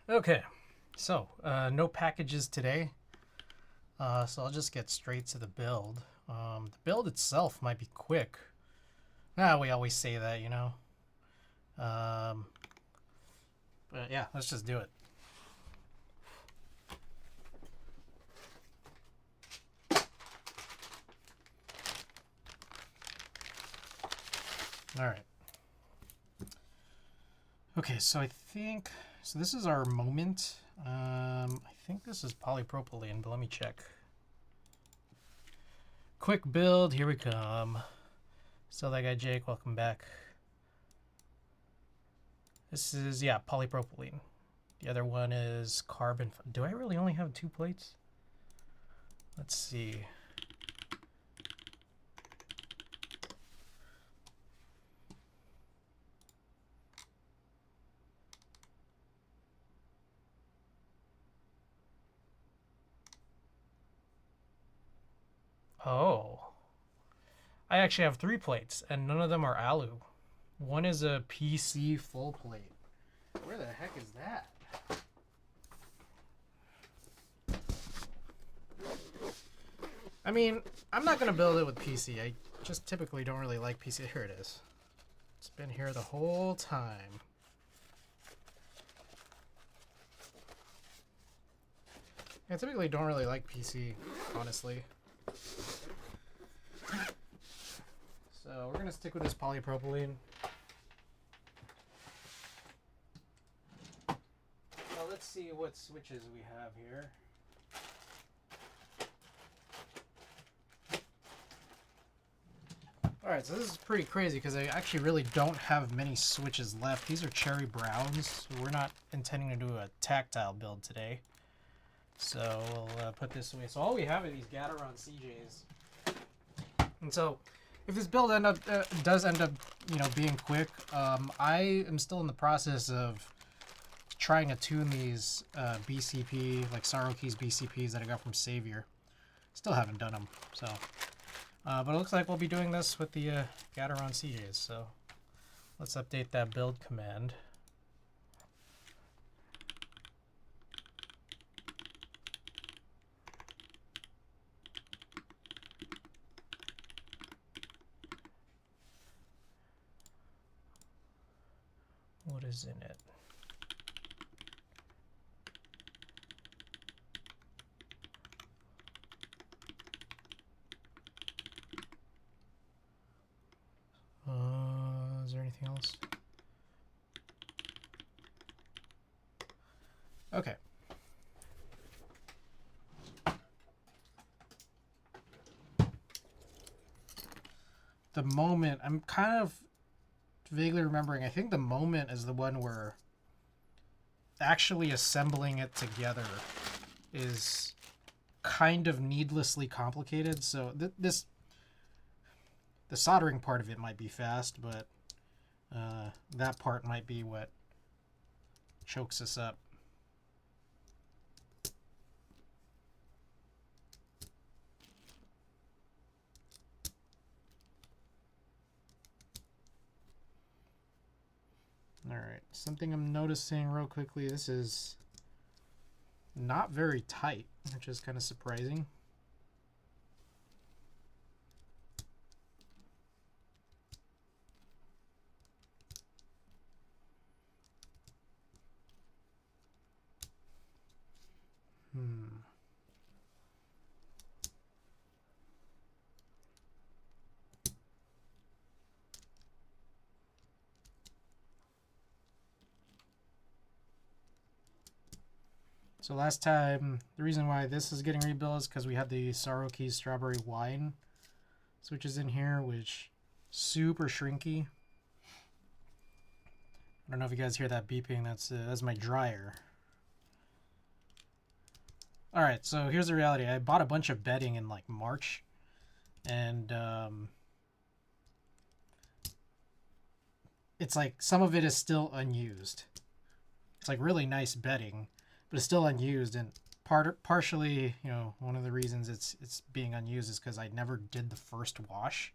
Okay, so no packages today, so I'll just get straight to the build. The build itself might be quick. We always say that, you know. Um, but yeah, let's just do it. All right. Okay, so I think so. This is our moment. I think this is polypropylene, but let me check. Quick build. Here we come. So that guy Jake, welcome back. This is polypropylene. The other one is carbon. Do I really only have 2 plates? Let's see. Oh. I actually have 3 plates, and none of them are alu. One is a PC full plate. Where the heck is that? I mean, I'm not going to build it with PC. I just typically don't really like PC. Here it is. It's been here the whole time. I typically don't really like PC, honestly. So we're going to stick with this polypropylene. Now let's see what switches we have here. Alright, so this is pretty crazy because I actually really don't have many switches left. These are cherry browns. We're not intending to do a tactile build today. So we'll put this away. So all we have are these Gateron CJs. And so if this build does end up, being quick, I am still in the process of trying to tune these BCP, like sarokeys BCPs that I got from Savior. Still haven't done them, so. But it looks like we'll be doing this with the Gateron CJs, so let's update that build command. What is in it? Is there anything else? Okay. The moment, I'm kind of vaguely remembering, I think the moment is the one where actually assembling it together is kind of needlessly complicated. So the soldering part of it might be fast, but that part might be what chokes us up. All right, something I'm noticing real quickly, this is not very tight, which is kind of surprising. So last time, the reason why this is getting rebuilt is because we had the sarokeys strawberry wine switches in here, which super shrinky. I don't know if you guys hear that beeping. That's my dryer. All right, so here's the reality. I bought a bunch of bedding in like March, and it's like some of it is still unused. It's like really nice bedding, but it's still unused, and partially, one of the reasons it's being unused is because I never did the first wash,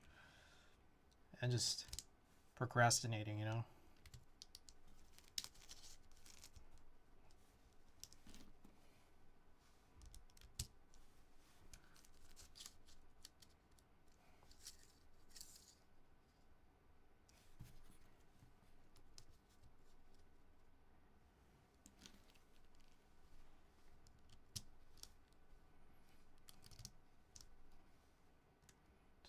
and just procrastinating,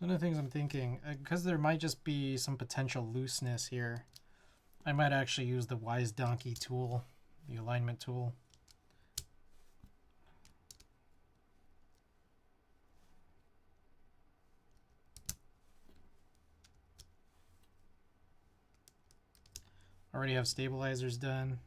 So one of the things I'm thinking, because there might just be some potential looseness here, I might actually use the Wise Donkey tool, the alignment tool. Already have stabilizers done.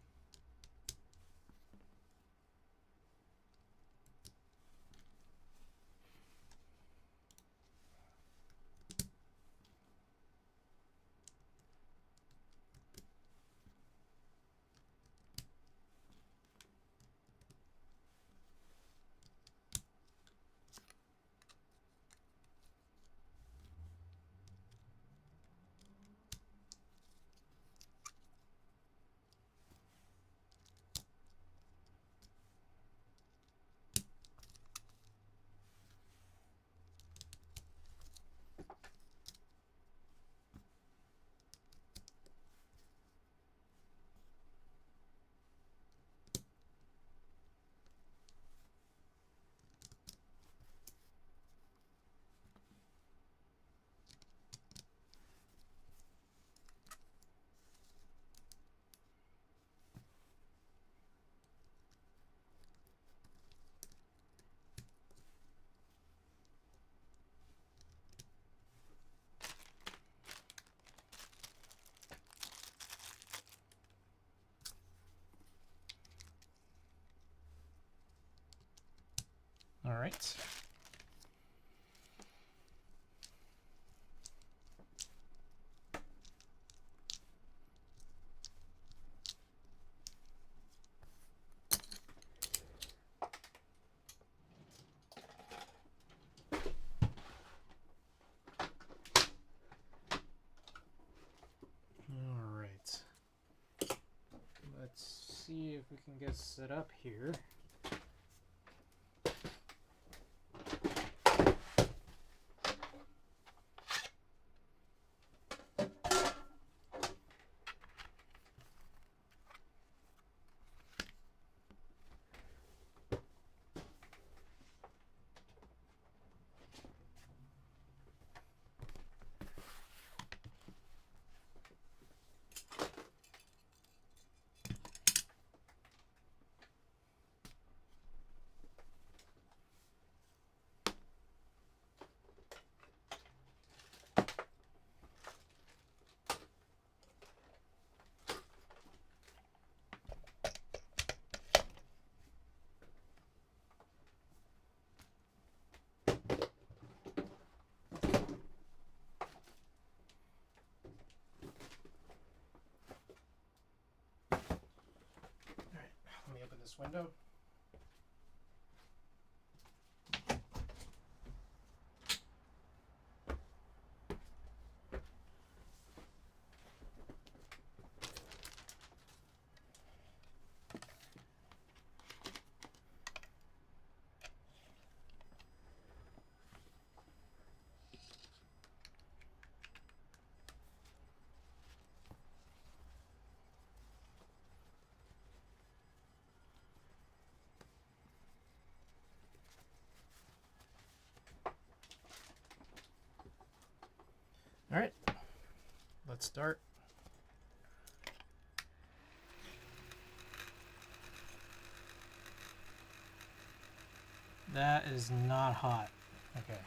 All right. All right. Let's see if we can get set up here. Let me open this window. All right, let's start. That is not hot. Okay.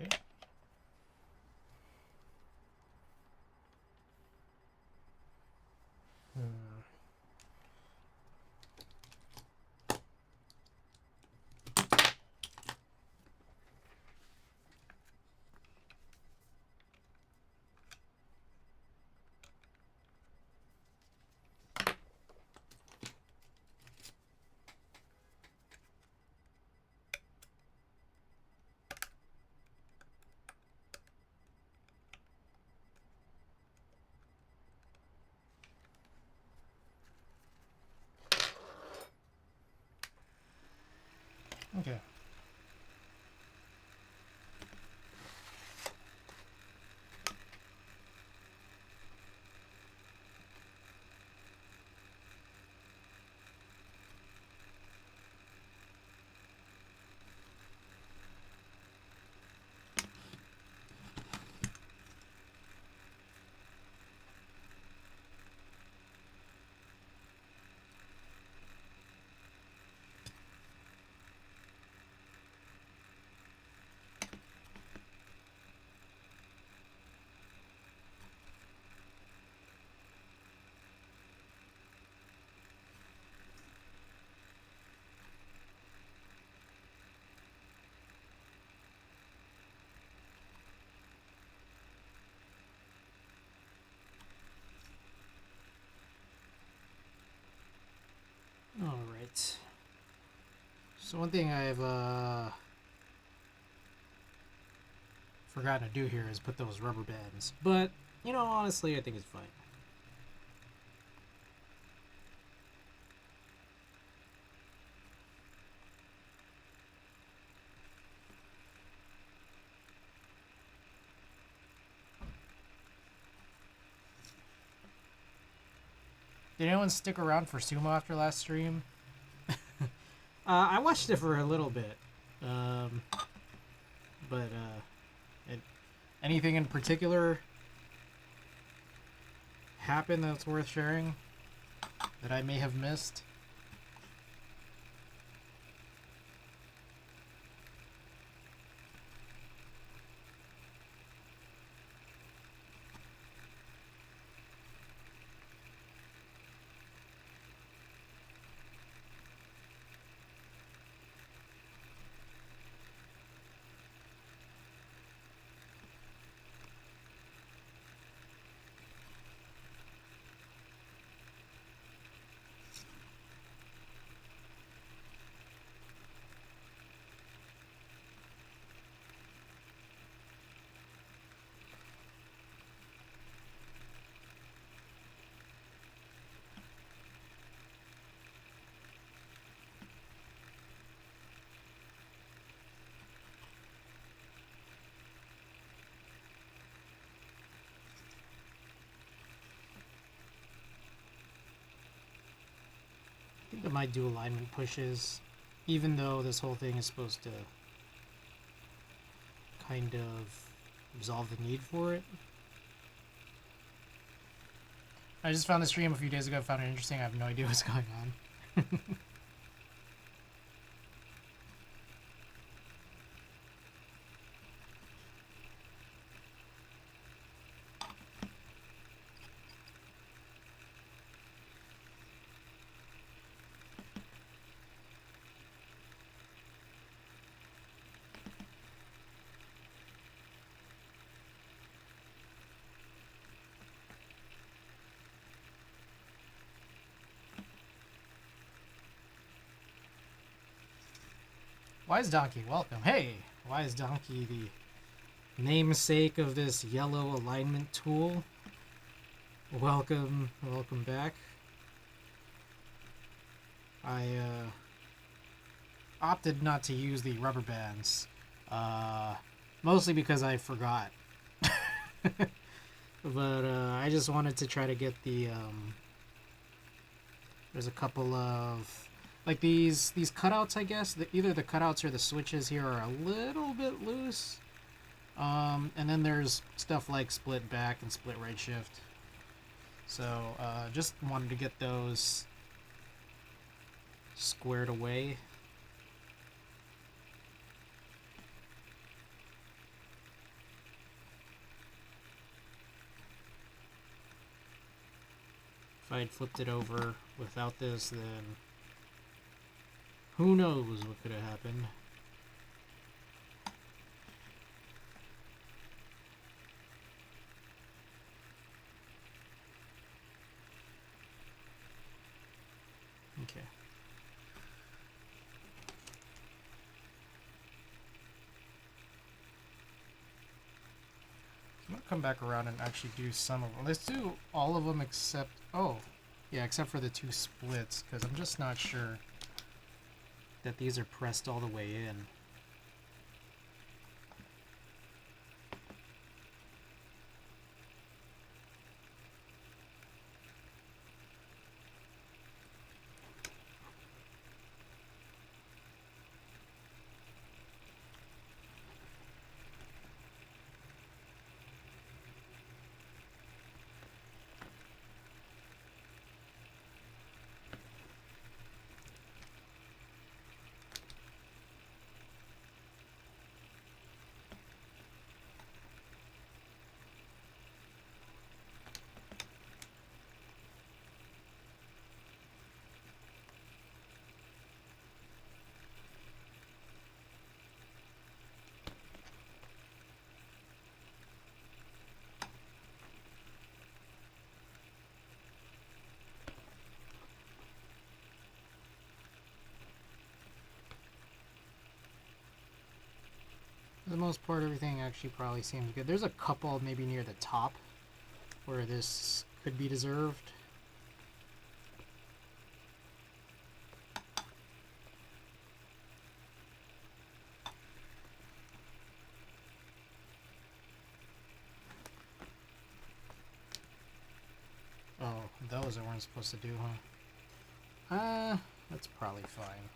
Okay. Okay. All right. So one thing I've forgotten to do here is put those rubber bands. But, you know, honestly, I think it's fine. Did anyone stick around for Sumo after last stream? I watched it for a little bit. But anything in particular happened that's worth sharing that I may have missed? I think I might do alignment pushes, even though this whole thing is supposed to kind of resolve the need for it. I just found the stream a few days ago, found it interesting. I have no idea what's going on. Wise Donkey, welcome. Hey, Wise Donkey, the namesake of this yellow alignment tool. Welcome back. I opted not to use the rubber bands, mostly because I forgot. But I just wanted to try to get the there's a couple of like these cutouts, I guess. Either the cutouts or the switches here are a little bit loose. And then there's stuff like split back and split right shift. So just wanted to get those squared away. If I had flipped it over without this, then who knows what could have happened. Okay. I'm gonna come back around and actually do some of them. Let's do all of them except, oh, yeah, except for the two splits, because I'm just not sure that these are pressed all the way in. For the most part, everything actually probably seems good. There's a couple maybe near the top where this could be deserved. Oh, those I weren't supposed to do, huh? That's probably fine.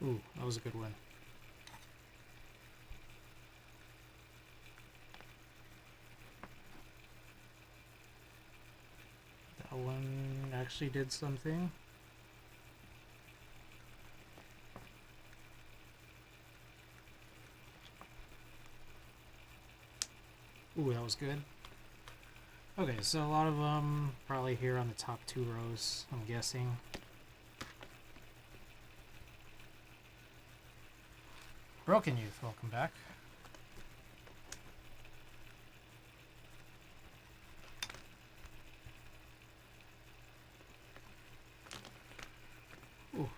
Ooh, that was a good one. That one actually did something. Ooh, that was good. Okay, so a lot of them probably here on the top two rows, I'm guessing. Broken Youth, welcome back. Ooh.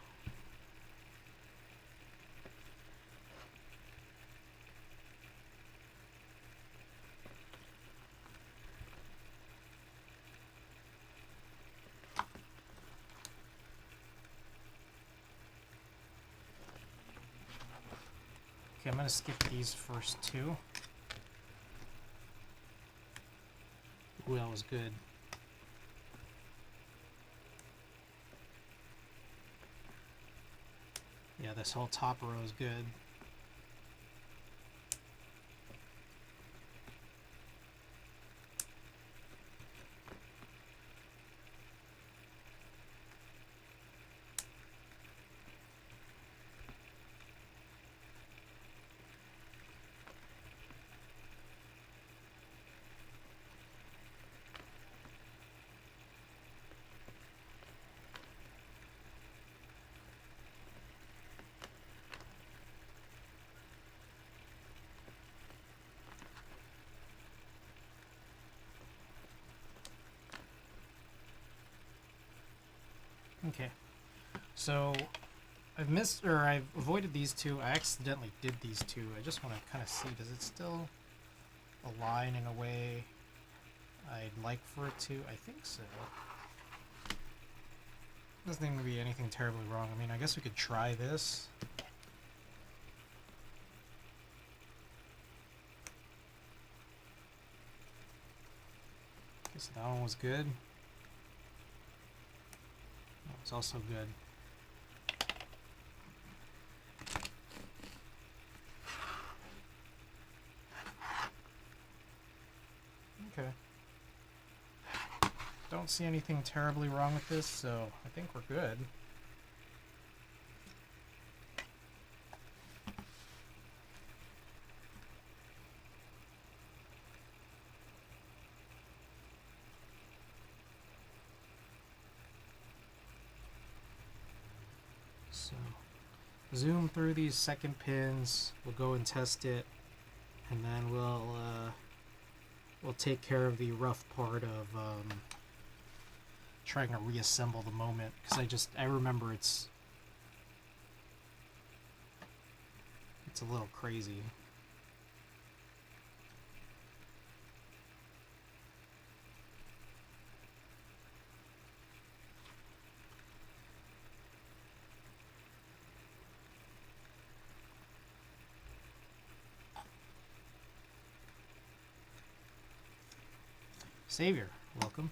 Okay, I'm gonna skip these first two. Ooh, that was good. Yeah, this whole top row is good. Okay, so I've avoided these two. I accidentally did these two. I just want to kind of see, does it still align in a way I'd like for it to? I think so. Doesn't seem to be anything terribly wrong. I mean, I guess we could try this. Okay, so that one was good. That was also good. Okay. Don't see anything terribly wrong with this, so I think we're good. So, zoom through these second pins. We'll go and test it, and then we'll take care of the rough part of trying to reassemble the moment, because I remember it's a little crazy. Savior, welcome.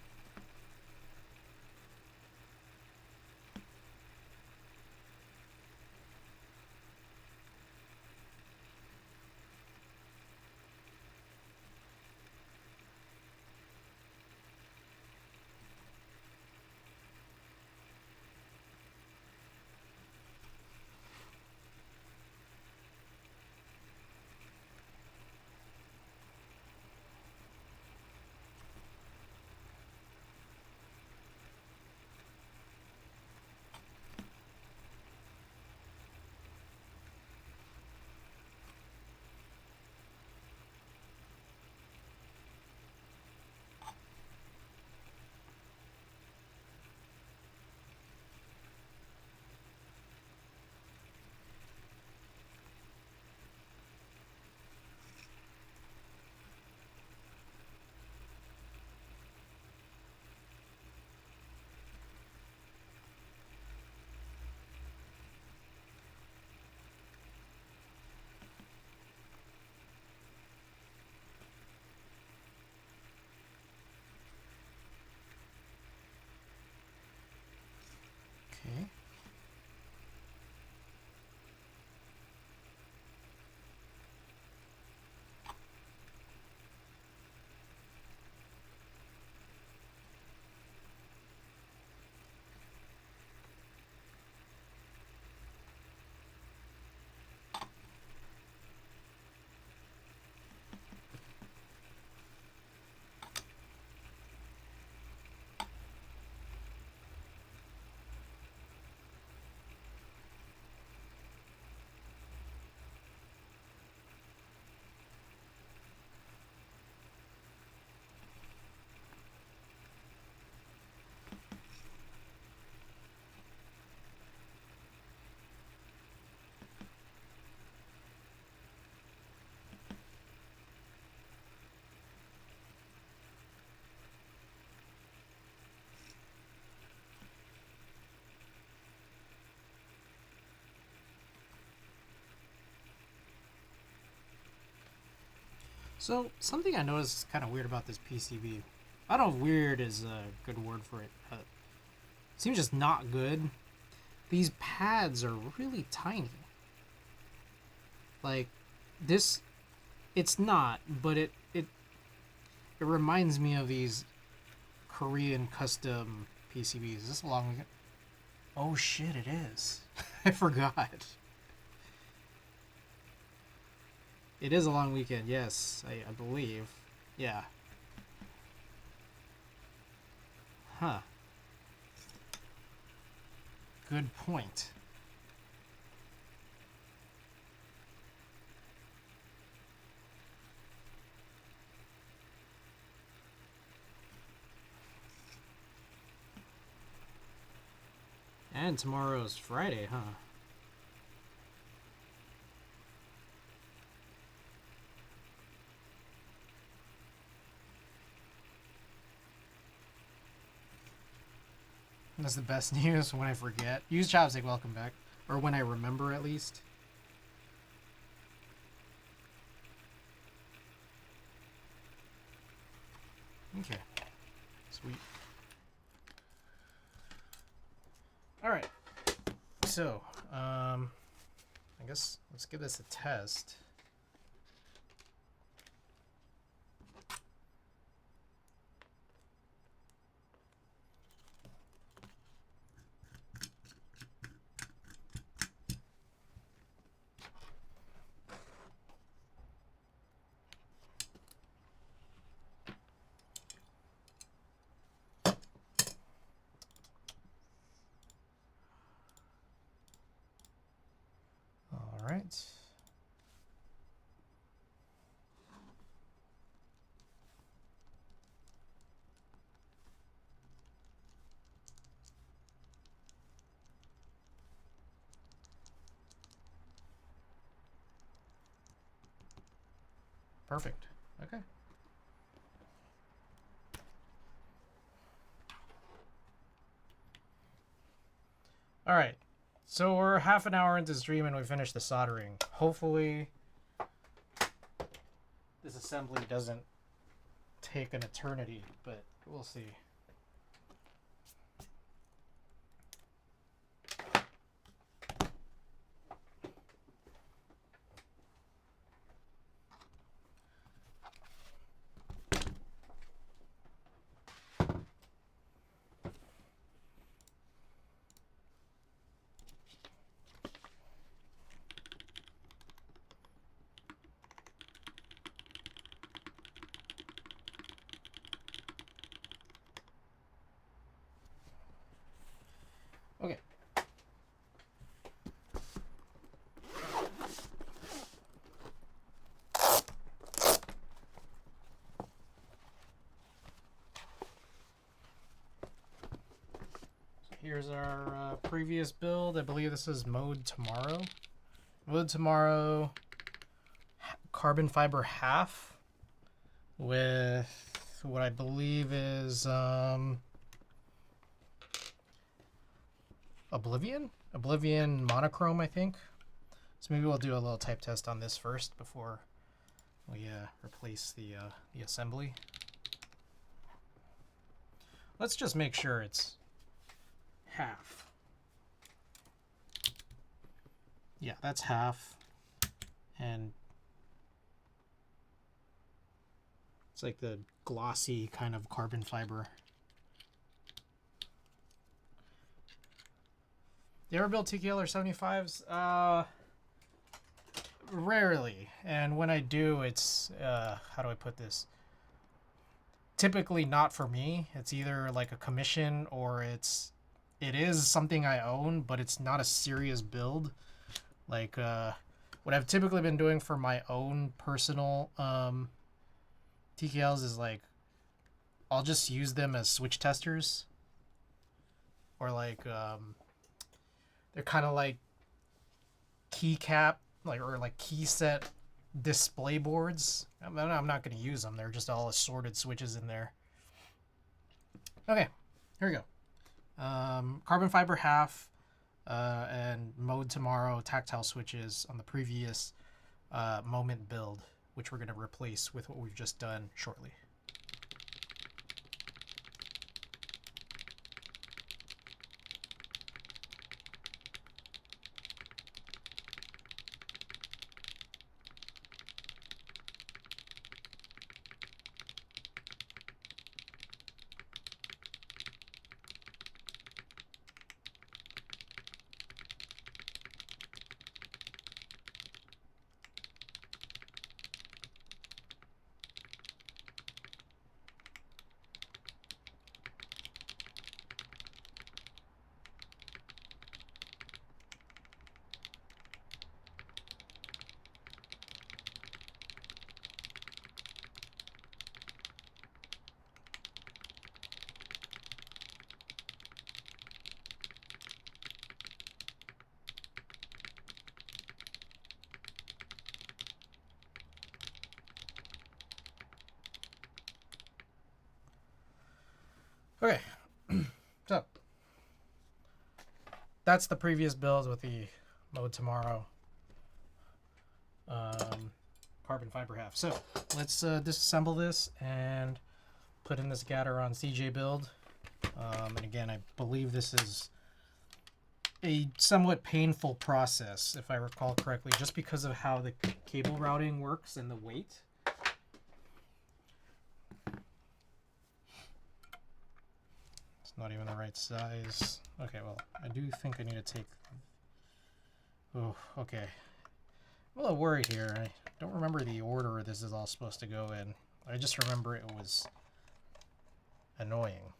Okay. So, something I noticed is kind of weird about this PCB. I don't know if weird is a good word for it. It seems just not good. These pads are really tiny. Like, this, it's not, but it reminds me of these Korean custom PCBs. Is this a long weekend? Oh shit, it is. I forgot. It is a long weekend, yes, I believe. Yeah. Huh. Good point. And tomorrow's Friday, huh? That's the best news when I forget. Use chopstick, welcome back. Or when I remember, at least. Okay. Sweet. Alright. So, I guess let's give this a test. moment. Perfect. Okay. All right. So we're half an hour into stream and we finished the soldering. Hopefully this assembly doesn't take an eternity, but we'll see. Okay. Here's our previous build. I believe this is mode tomorrow. Mode tomorrow, carbon fiber half with what I believe is Oblivion monochrome, I think. So maybe we'll do a little type test on this first before we replace the assembly. Let's just make sure it's half. Yeah, that's half. And it's like the glossy kind of carbon fiber. You ever build TKL or 75s? Rarely. And when I do, it's, how do I put this? Typically not for me. It's either like a commission or it is something I own, but it's not a serious build. Like, what I've typically been doing for my own personal TKLs is like, I'll just use them as switch testers. Or like, they're kind of like keycap, or like key set display boards. I'm not going to use them. They're just all assorted switches in there. Okay, here we go. Carbon fiber half and mode tomorrow tactile switches on the previous moment build, which we're going to replace with what we've just done shortly. Okay, so that's the previous build with the mode tomorrow carbon fiber half. So let's disassemble this and put in this Gateron CJ build. And again, I believe this is a somewhat painful process, if I recall correctly, just because of how the cable routing works and the weight. Not even the right size. Okay, well, I do think I need to take... Oh, okay. I'm a little worried here. I don't remember the order this is all supposed to go in. I just remember it was annoying.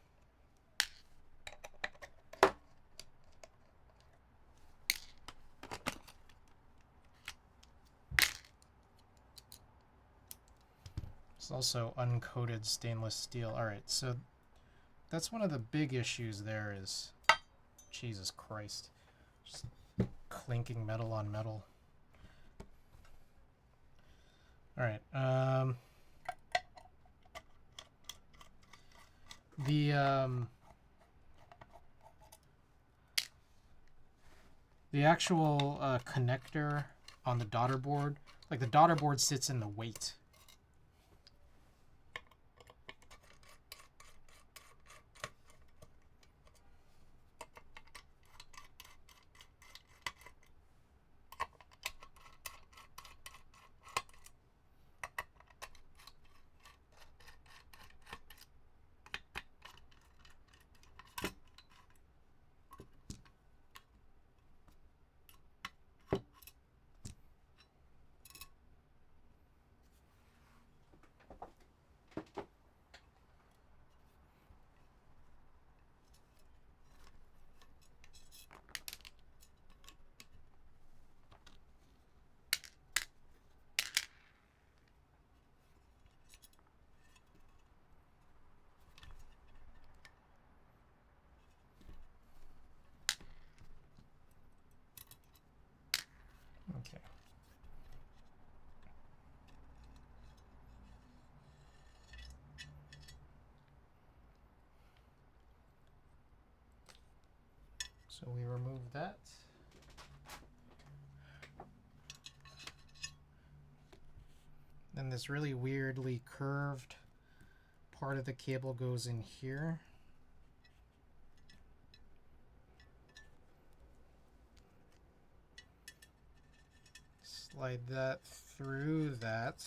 also uncoated stainless steel. Alright, so that's one of the big issues there is... Jesus Christ. Just clinking metal on metal. Alright, the actual connector on the daughter board, like the daughter board sits in the weight. Okay. So we remove that. Then this really weirdly curved part of the cable goes in here. Slide that through that.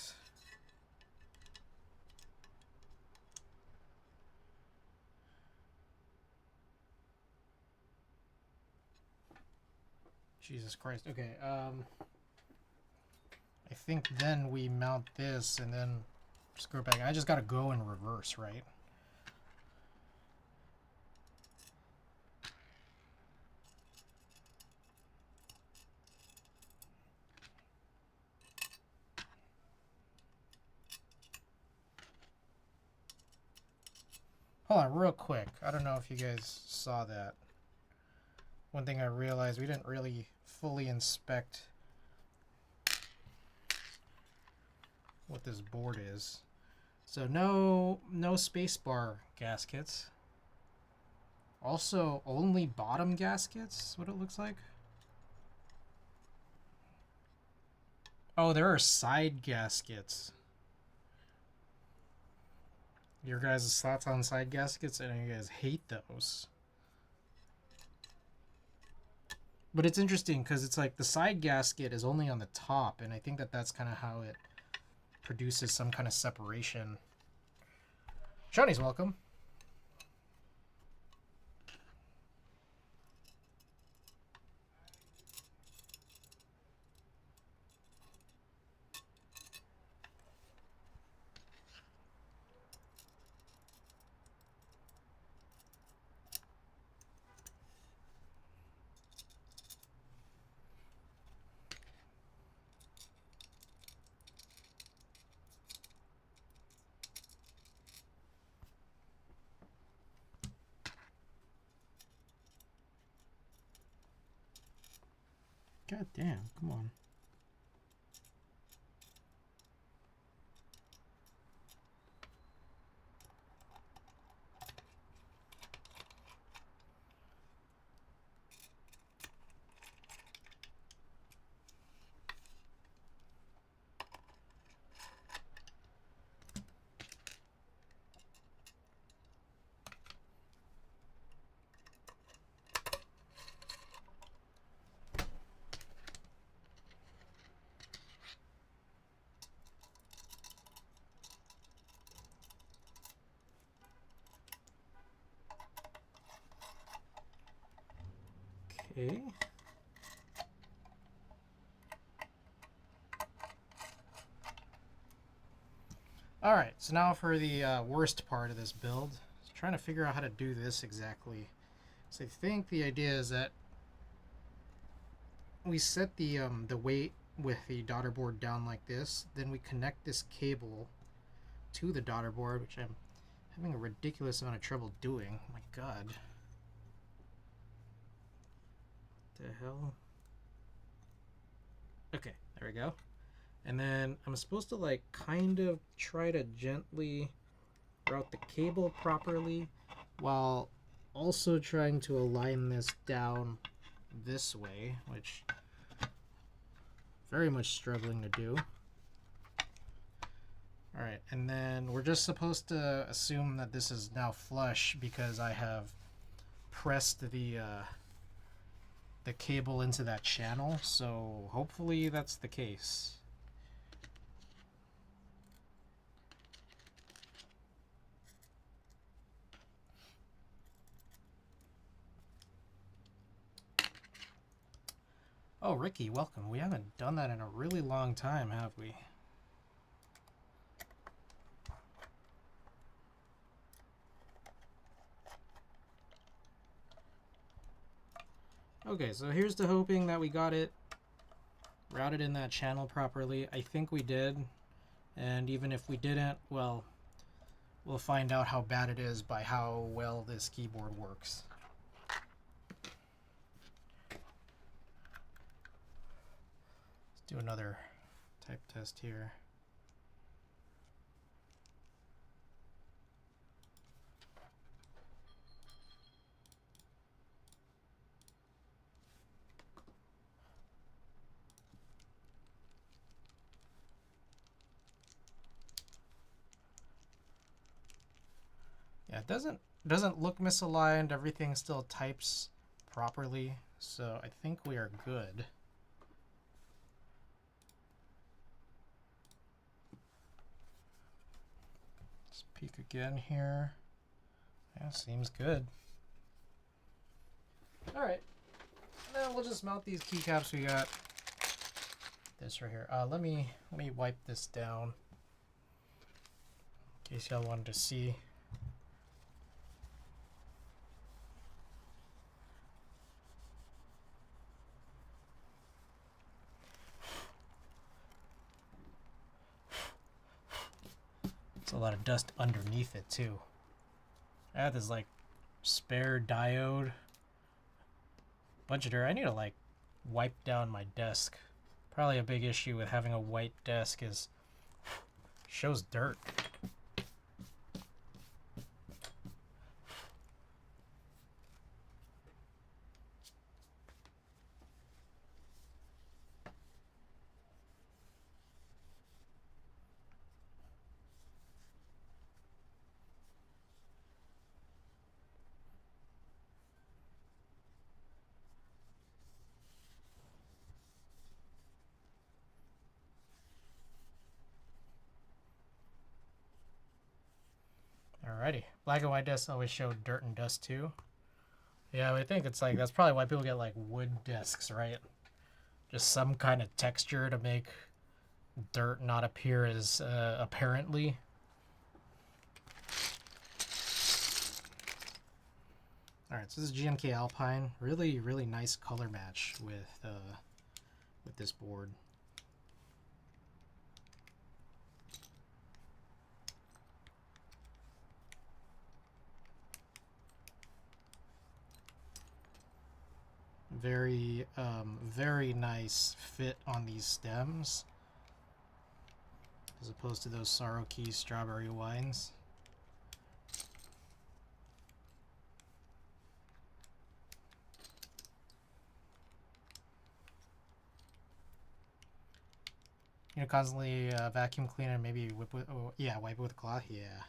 Jesus Christ. Okay, I think then we mount this and then screw it back. I just gotta go in reverse, right? Hold on, real quick. I don't know if you guys saw that. One thing I realized, we didn't really fully inspect what this board is. So no spacebar gaskets. Also only bottom gaskets, what it looks like. Oh, there are side gaskets. Your guys' thoughts on side gaskets? I know you guys hate those. But it's interesting because it's like the side gasket is only on the top, and I think that that's kind of how it produces some kind of separation. Shawnee's welcome. God damn, come on. Okay. Alright, so now for the worst part of this build. Trying to figure out how to do this exactly. So I think the idea is that we set the weight with the daughter board down like this, then we connect this cable to the daughter board, which I'm having a ridiculous amount of trouble doing. Oh my god. What the hell? Okay, there we go. And then I'm supposed to like kind of try to gently route the cable properly while also trying to align this down this way, which very much struggling to do. Alright, and then we're just supposed to assume that this is now flush because I have pressed the cable into that channel, so hopefully that's the case. Oh, Ricky, welcome. We haven't done that in a really long time, have we? Okay, so here's to hoping that we got it routed in that channel properly. I think we did. And even if we didn't, well, we'll find out how bad it is by how well this keyboard works. Let's do another type test here. Yeah, it doesn't look misaligned. Everything still types properly, so I think we are good. Let's peek again here. Yeah, seems good. All right, now we'll just mount these keycaps. We got this right here. Let me wipe this down in case y'all wanted to see. It's a lot of dust underneath it too. I have this like spare diode, bunch of dirt. I need to like wipe down my desk. Probably a big issue with having a white desk is shows dirt. Alrighty. Black and white desks always show dirt and dust too. Yeah, I think it's like that's probably why people get like wood desks, right? Just some kind of texture to make dirt not appear as apparently. Alright, so this is GMK Alpine. Really, really nice color match with this board. Very, very nice fit on these stems, as opposed to those sarokeys strawberry wines. You know, constantly vacuum clean and maybe whip with, oh, yeah, wipe it with a cloth, yeah.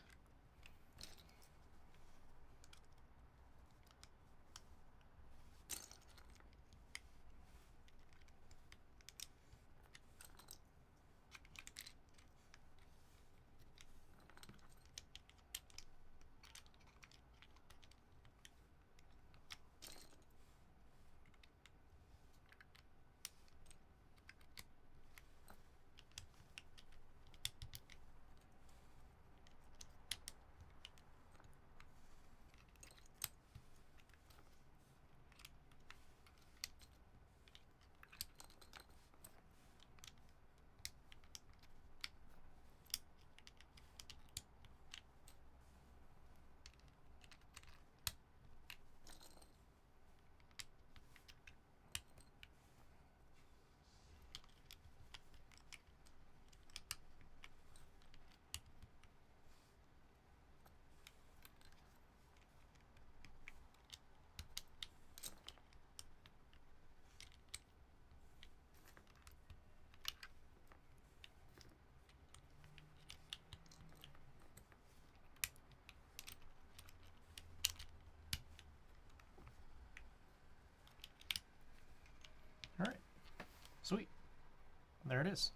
There it is.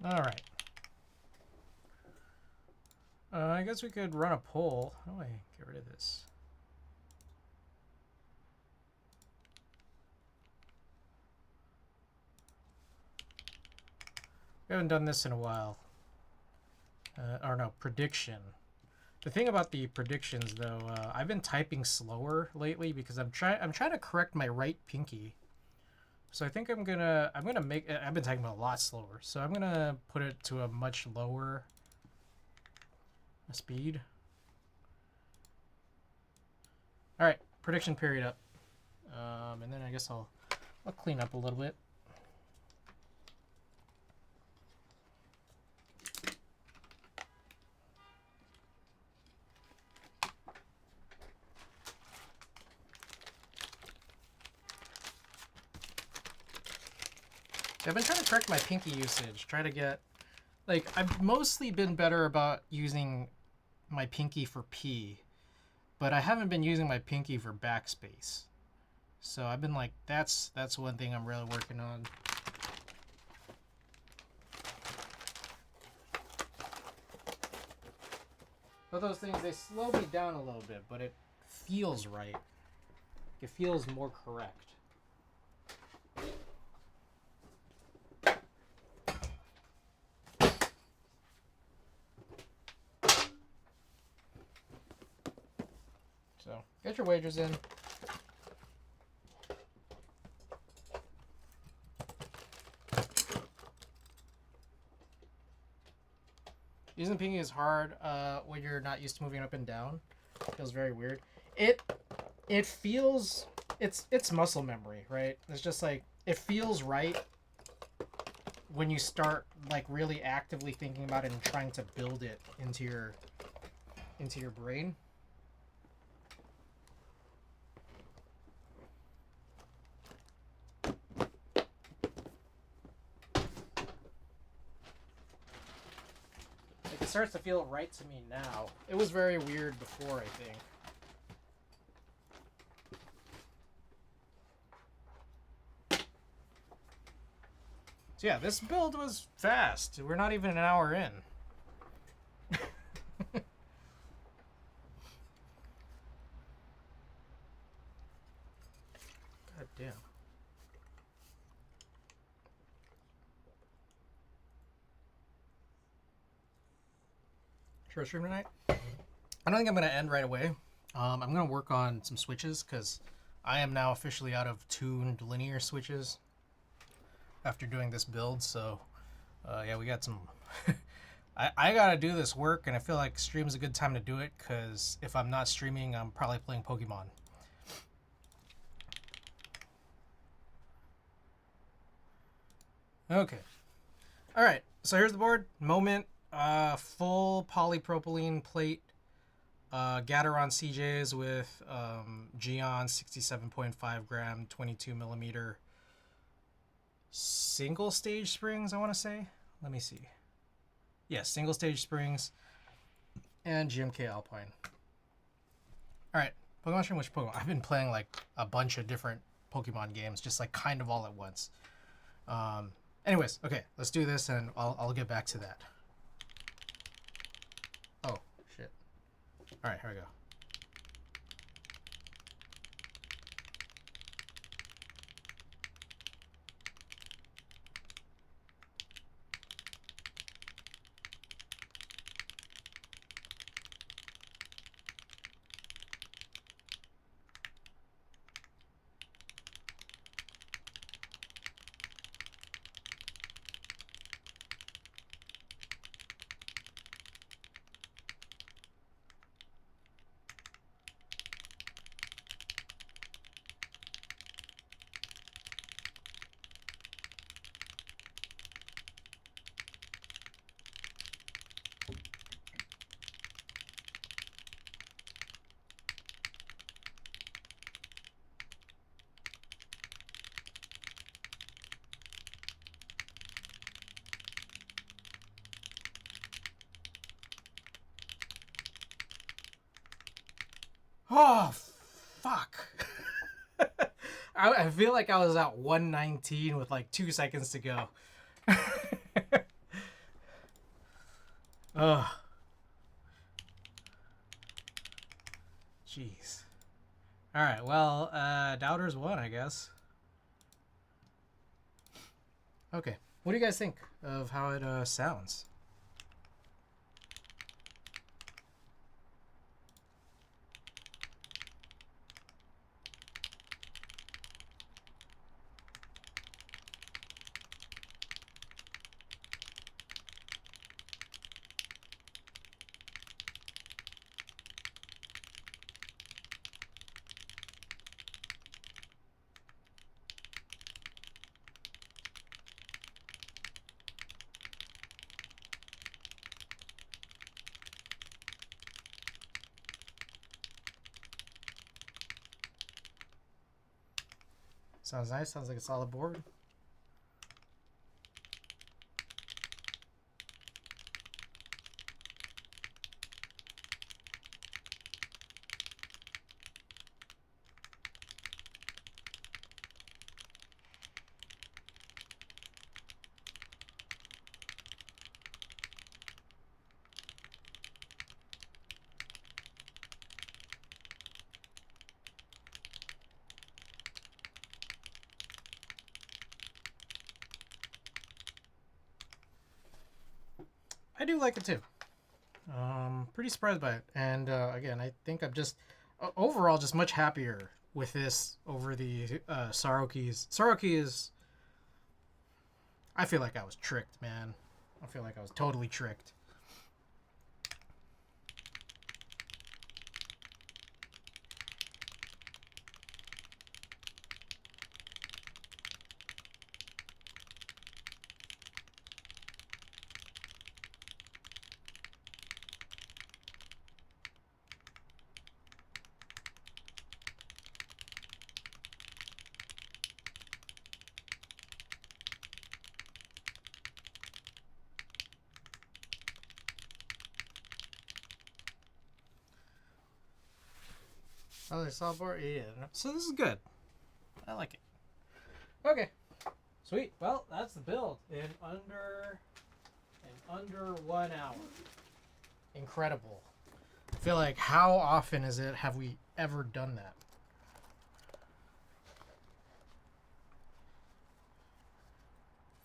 All right. I guess we could run a poll. How do I get rid of this? We haven't done this in a while. Or no, prediction. The thing about the predictions, though, I've been typing slower lately because I'm trying to correct my right pinky. So I think I'm gonna make. I've been typing a lot slower, so I'm gonna put it to a much lower speed. All right, prediction period up, and then I guess I'll clean up a little bit. I've been trying to correct my pinky usage, try to get, like, I've mostly been better about using my pinky for P, but I haven't been using my pinky for backspace. So I've been like, that's one thing I'm really working on. But those things, they slow me down a little bit, but it feels right. It feels more correct. So, get your wagers in. Using the pinky is hard when you're not used to moving up and down. It feels very weird. It feels, it's muscle memory, right? It's just like, it feels right when you start like really actively thinking about it and trying to build it into your brain. It starts to feel right to me now. It was very weird before, I think. So yeah, this build was fast. We're not even an hour in. God damn. Short stream tonight? I don't think I'm going to end right away. I'm going to work on some switches because I am now officially out of tuned linear switches after doing this build. So yeah, we got some... I got to do this work, and I feel like stream's a good time to do it because if I'm not streaming, I'm probably playing Pokemon. Okay. All right. So here's the board. Moment. Full polypropylene plate. Gateron CJs with Geon 67.5 gram 22 millimeter single stage springs, I want to say. Let me see. Yes, single stage springs and GMK Alpine. All right, Pokemon stream. Which Pokemon? I've been playing like a bunch of different Pokemon games, just like kind of all at once. Anyways, okay, let's do this, and I'll get back to that. Oh shit! All right, here we go. Oh, fuck. I feel like I was at 119 with like 2 seconds to go. Ugh. Jeez. Alright, well, Doubters won, I guess. Okay. What do you guys think of how it sounds? Sounds nice. Sounds like a solid board. I do like it too. Pretty surprised by it. And again, I think I'm just overall just much happier with this over the sarokeys. Sarokeys, I feel like I was tricked, man. I feel like I was totally tricked. Oh, they saw board? Yeah. So this is good. I like it. Okay. Sweet. Well, that's the build in under 1 hour. Incredible. I feel like how often have we ever done that?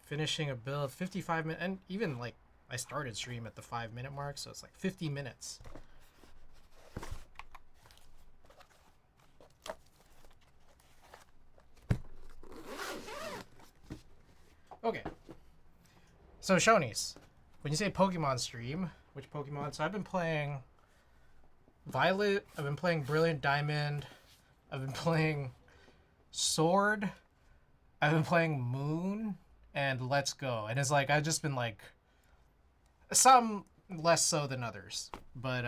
Finishing a build 55 minutes, and even like I started stream at the 5-minute mark, so it's like 50 minutes. Okay. So Shonies, when you say Pokemon stream, which Pokemon? So I've been playing Violet, I've been playing Brilliant Diamond, I've been playing Sword, I've been playing Moon, and Let's Go. And it's like I've just been like some less so than others. But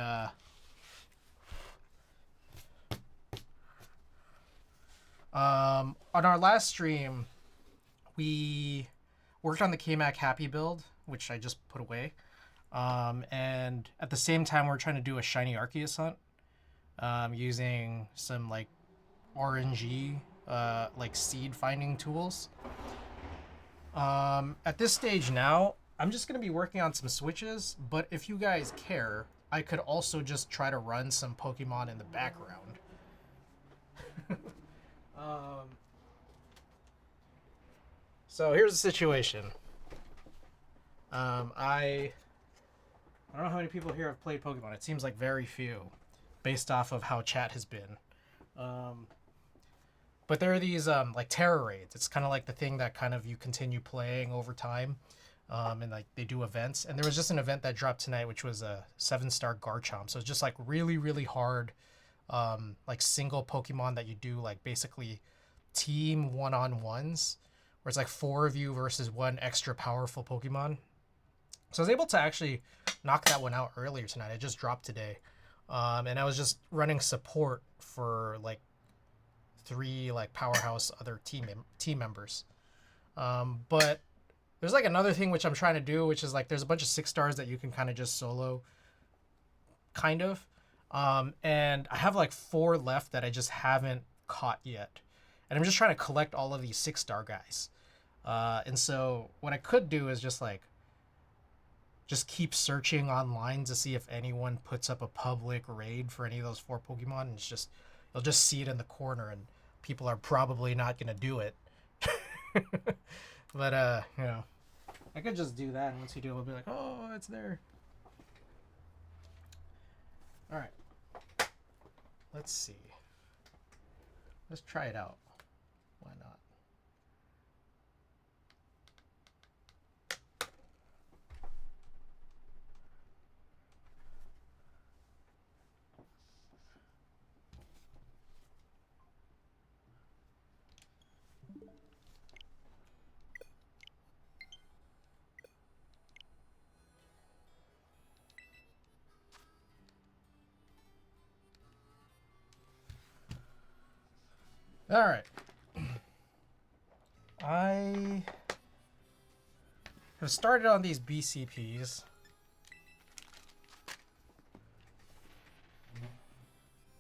on our last stream we worked on the KMAC Happy build, which I just put away. And at the same time, we're trying to do a Shiny Arceus hunt using some like RNG, like seed finding tools. At this stage now, I'm just going to be working on some switches, but if you guys care, I could also just try to run some Pokemon in the background. So here's the situation. I don't know how many people here have played Pokemon. It seems like very few, based off of how chat has been. But there are these like terror raids. It's kind of like the thing that kind of you continue playing over time, and like they do events. And there was just an event that dropped tonight, which was a 7-star Garchomp. So it's just like really, really hard, like single Pokemon that you do like basically team one-on-ones, where it's like 4 of you versus 1 extra powerful Pokemon. So I was able to actually knock that one out earlier tonight. It just dropped today. And I was just running support for like 3 like powerhouse other team members. But there's like another thing which I'm trying to do, which is like there's a bunch of 6 stars that you can kind of just solo, kind of. And I have like 4 left that I just haven't caught yet. And I'm just trying to collect all of these 6-star guys. And so what I could do is just keep searching online to see if anyone puts up a public raid for any of those 4 Pokemon. And it's just, you'll just see it in the corner, and people are probably not gonna do it. But you know, I could just do that, and once you do it, we'll be like, oh, it's there. All right, let's see. Let's try it out. Why not? All right. I have started on these BCPs.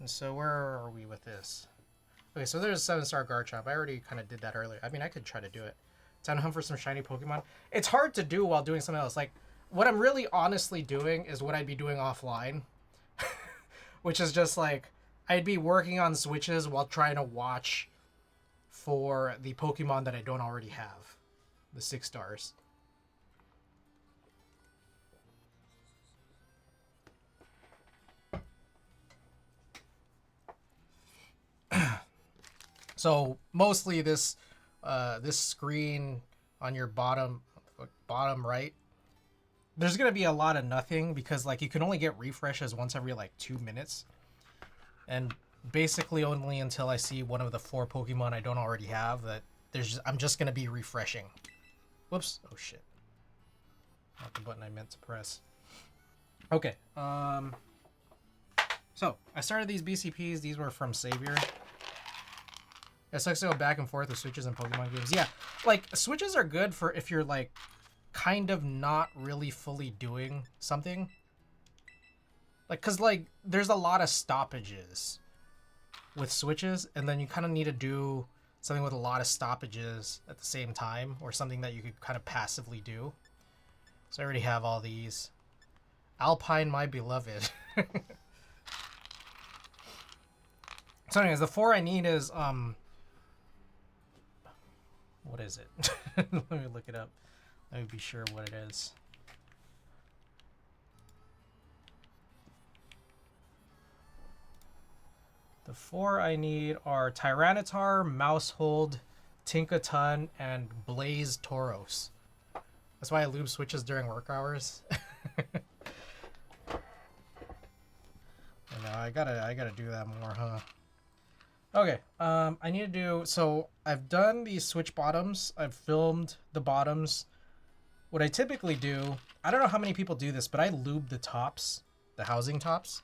And so where are we with this? Okay, so there's a 7-star Garchomp. I already kind of did that earlier. I mean, I could try to do it. Time to hunt for some shiny Pokemon. It's hard to do while doing something else. Like, what I'm really honestly doing is what I'd be doing offline. Which is just like, I'd be working on switches while trying to watch for the Pokemon that I don't already have. The 6 stars. So mostly this this screen on your bottom right, there's gonna be a lot of nothing because like you can only get refreshes once every like 2 minutes, and basically only until I see one of the 4 Pokemon I don't already have that I'm just gonna be refreshing. Whoops! Oh shit! Not the button I meant to press. Okay. So I started these BCPs. These were from Savior. It sucks to go back and forth with switches in Pokemon games. Yeah, like, switches are good for if you're, like, kind of not really fully doing something. Like, because, like, there's a lot of stoppages with switches, and then you kind of need to do something with a lot of stoppages at the same time, or something that you could kind of passively do. So I already have all these. Alpine, my beloved. So anyways, the 4 I need is, what is it? Let me look it up. Let me be sure what it is. The 4 I need are Tyranitar, Mousehold, Tinkaton, and Blaze Tauros. That's why I lube switches during work hours. I gotta do that more, huh? Okay, I need to do, so I've done these switch bottoms. I've filmed the bottoms. What I typically do, I don't know how many people do this, but I lube the tops, the housing tops.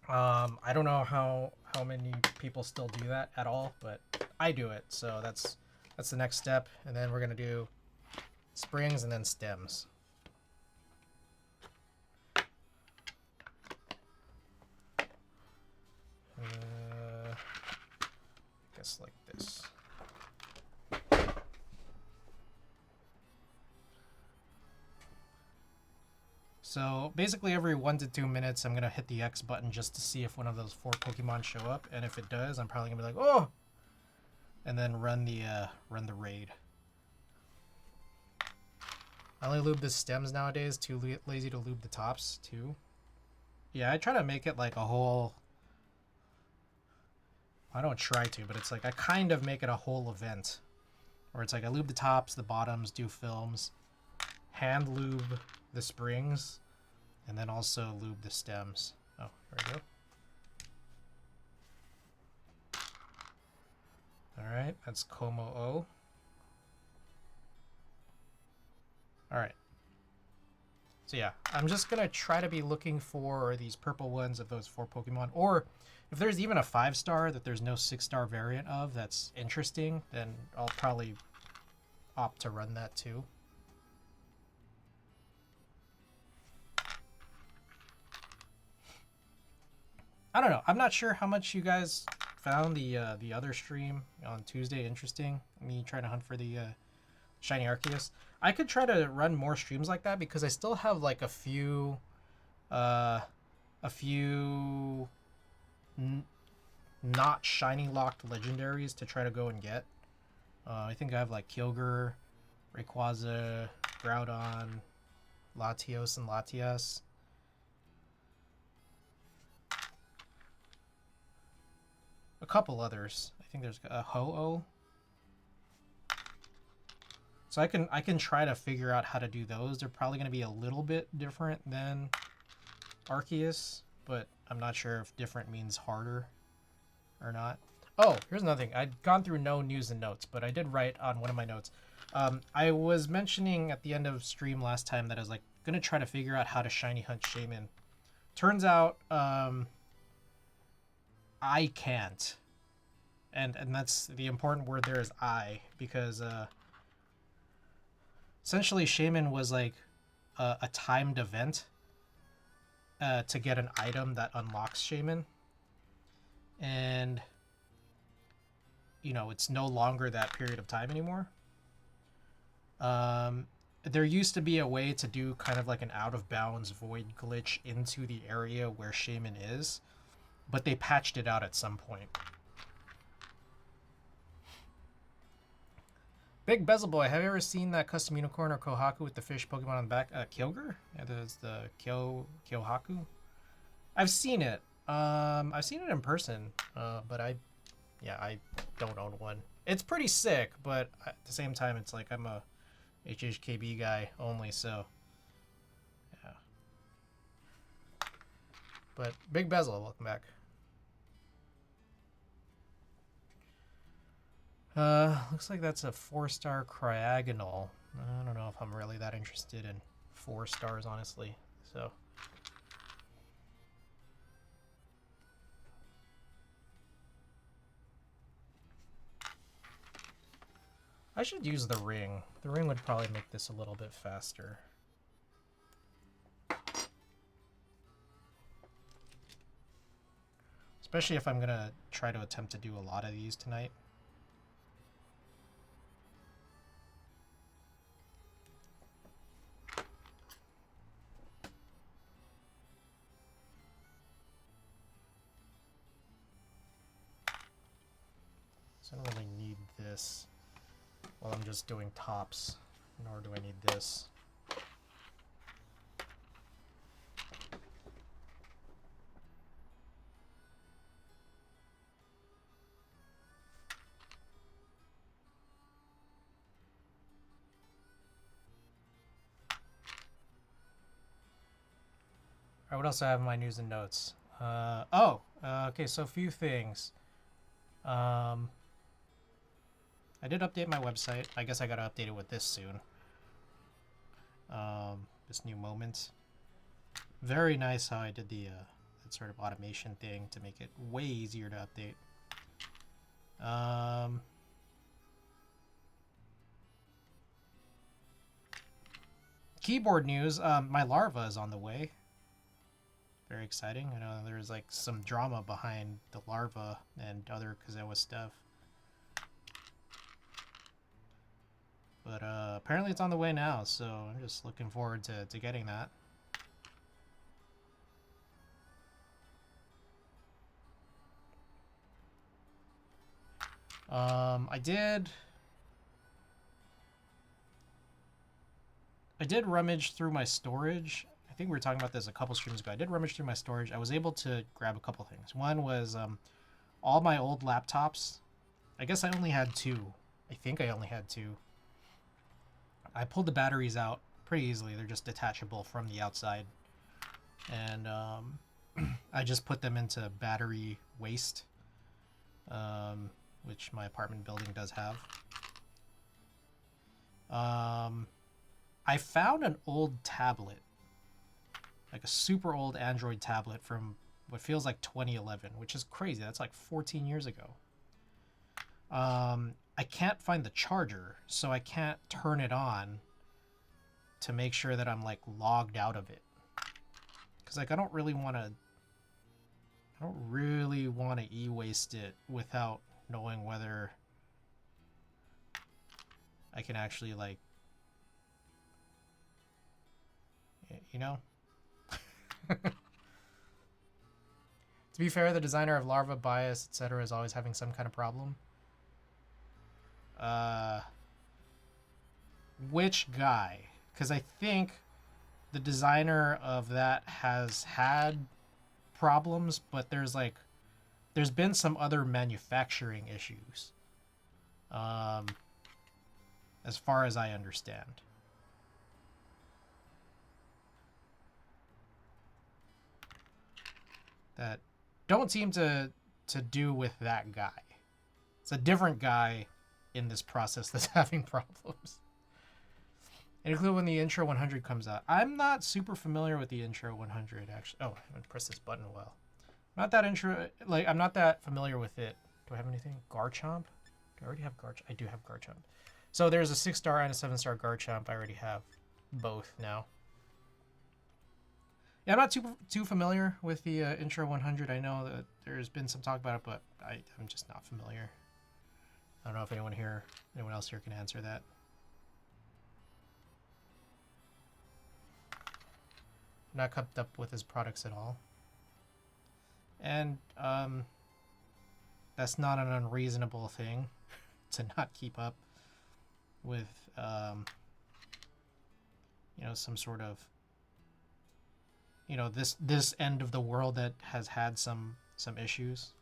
I don't know how many people still do that at all, but I do it. So that's the next step. And then we're gonna do springs and then stems. I guess like this. So basically every 1 to 2 minutes, I'm gonna hit the X button just to see if one of those 4 Pokemon show up, and if it does, I'm probably gonna be like, oh, and then run the raid. I only lube the stems nowadays. Too lazy to lube the tops too. Yeah, I try to make it like a whole. I don't try to, but it's like I kind of make it a whole event, where it's like I lube the tops, the bottoms, do films, hand lube the springs, and then also lube the stems. Oh, there we go. Alright, that's Como O. Alright. So yeah, I'm just gonna try to be looking for these purple ones of those 4 Pokemon, or if there's even a 5-star that there's no 6-star variant of that's interesting, then I'll probably opt to run that too. I don't know. I'm not sure how much you guys found the other stream on Tuesday interesting. Me trying to hunt for the shiny Arceus. I could try to run more streams like that because I still have like uh, a few not shiny locked legendaries to try to go and get. I think I have like Kyogre, Rayquaza, Groudon, Latios, and Latias. A couple others. I think there's a Ho-Oh. So I can try to figure out how to do those. They're probably going to be a little bit different than Arceus, but I'm not sure if different means harder or not. Oh, here's another thing. I'd gone through no news and notes, but I did write on one of my notes. I was mentioning at the end of stream last time that I was like going to try to figure out how to shiny hunt Shaman. Turns out I can't. And that's the important word there is I, because essentially Shaman was like a timed event to get an item that unlocks Shaman. And, you know, it's no longer that period of time anymore. There used to be a way to do kind of like an out of bounds void glitch into the area where Shaman is, but they patched it out at some point. Big Bezel Boy, have you ever seen that custom unicorn or Kohaku with the fish Pokemon on the back? Kyogre? Yeah, there's the Kyohaku. I've seen it. I've seen it in person, but I don't own one. It's pretty sick, but at the same time, it's like I'm a HHKB guy only, so yeah. But Big Bezel, welcome back. Looks like that's a 4-star Cryogonal. I don't know if I'm really that interested in 4 stars, honestly. So. I should use the ring. The ring would probably make this a little bit faster. Especially if I'm gonna try to attempt to do a lot of these tonight. So I don't really need this while I'm just doing tops, nor do I need this. All right, what else do I have in my news and notes? Okay, so a few things. I did update my website. I guess I gotta update it with this soon. This new moment. Very nice how I did the that sort of automation thing to make it way easier to update. Keyboard news. My larva is on the way. Very exciting. I know there's like some drama behind the larva and other Kazawa stuff. But apparently it's on the way now, so I'm just looking forward to getting that. I did rummage through my storage. I think we were talking about this a couple streams ago. I did rummage through my storage. I was able to grab a couple things. One was all my old laptops. I guess I only had 2. I think I only had 2. I pulled the batteries out pretty easily. They're just detachable from the outside. And I just put them into battery waste, which my apartment building does have. I found an old tablet, like a super old Android tablet from what feels like 2011, which is crazy. That's like 14 years ago. I can't find the charger, so I can't turn it on to make sure that I'm like logged out of it. Because like I don't really want to I don't really want to e-waste it without knowing whether I can actually, like, you know? To be fair, the designer of larva bias, etc. is always having some kind of problem. Which guy? Because I think the designer of that has had problems, but there's been some other manufacturing issues. As far as I understand. That don't seem to do with that guy. It's a different guy in this process that's having problems. And include when the intro 100 comes out. I'm not super familiar with the intro 100 actually. Oh, I haven't pressed this button well. Not that I'm not that familiar with it. Do I have anything? Garchomp? Do I already have Garchomp? I do have Garchomp. So there's a 6-star and a 7-star Garchomp. I already have both now. Yeah, I'm not too familiar with the intro 100. I know that there's been some talk about it, but I'm just not familiar. I don't know if anyone else here can answer that. Not kept up with his products at all. And that's not an unreasonable thing to not keep up with some sort of this end of the world that has had some issues.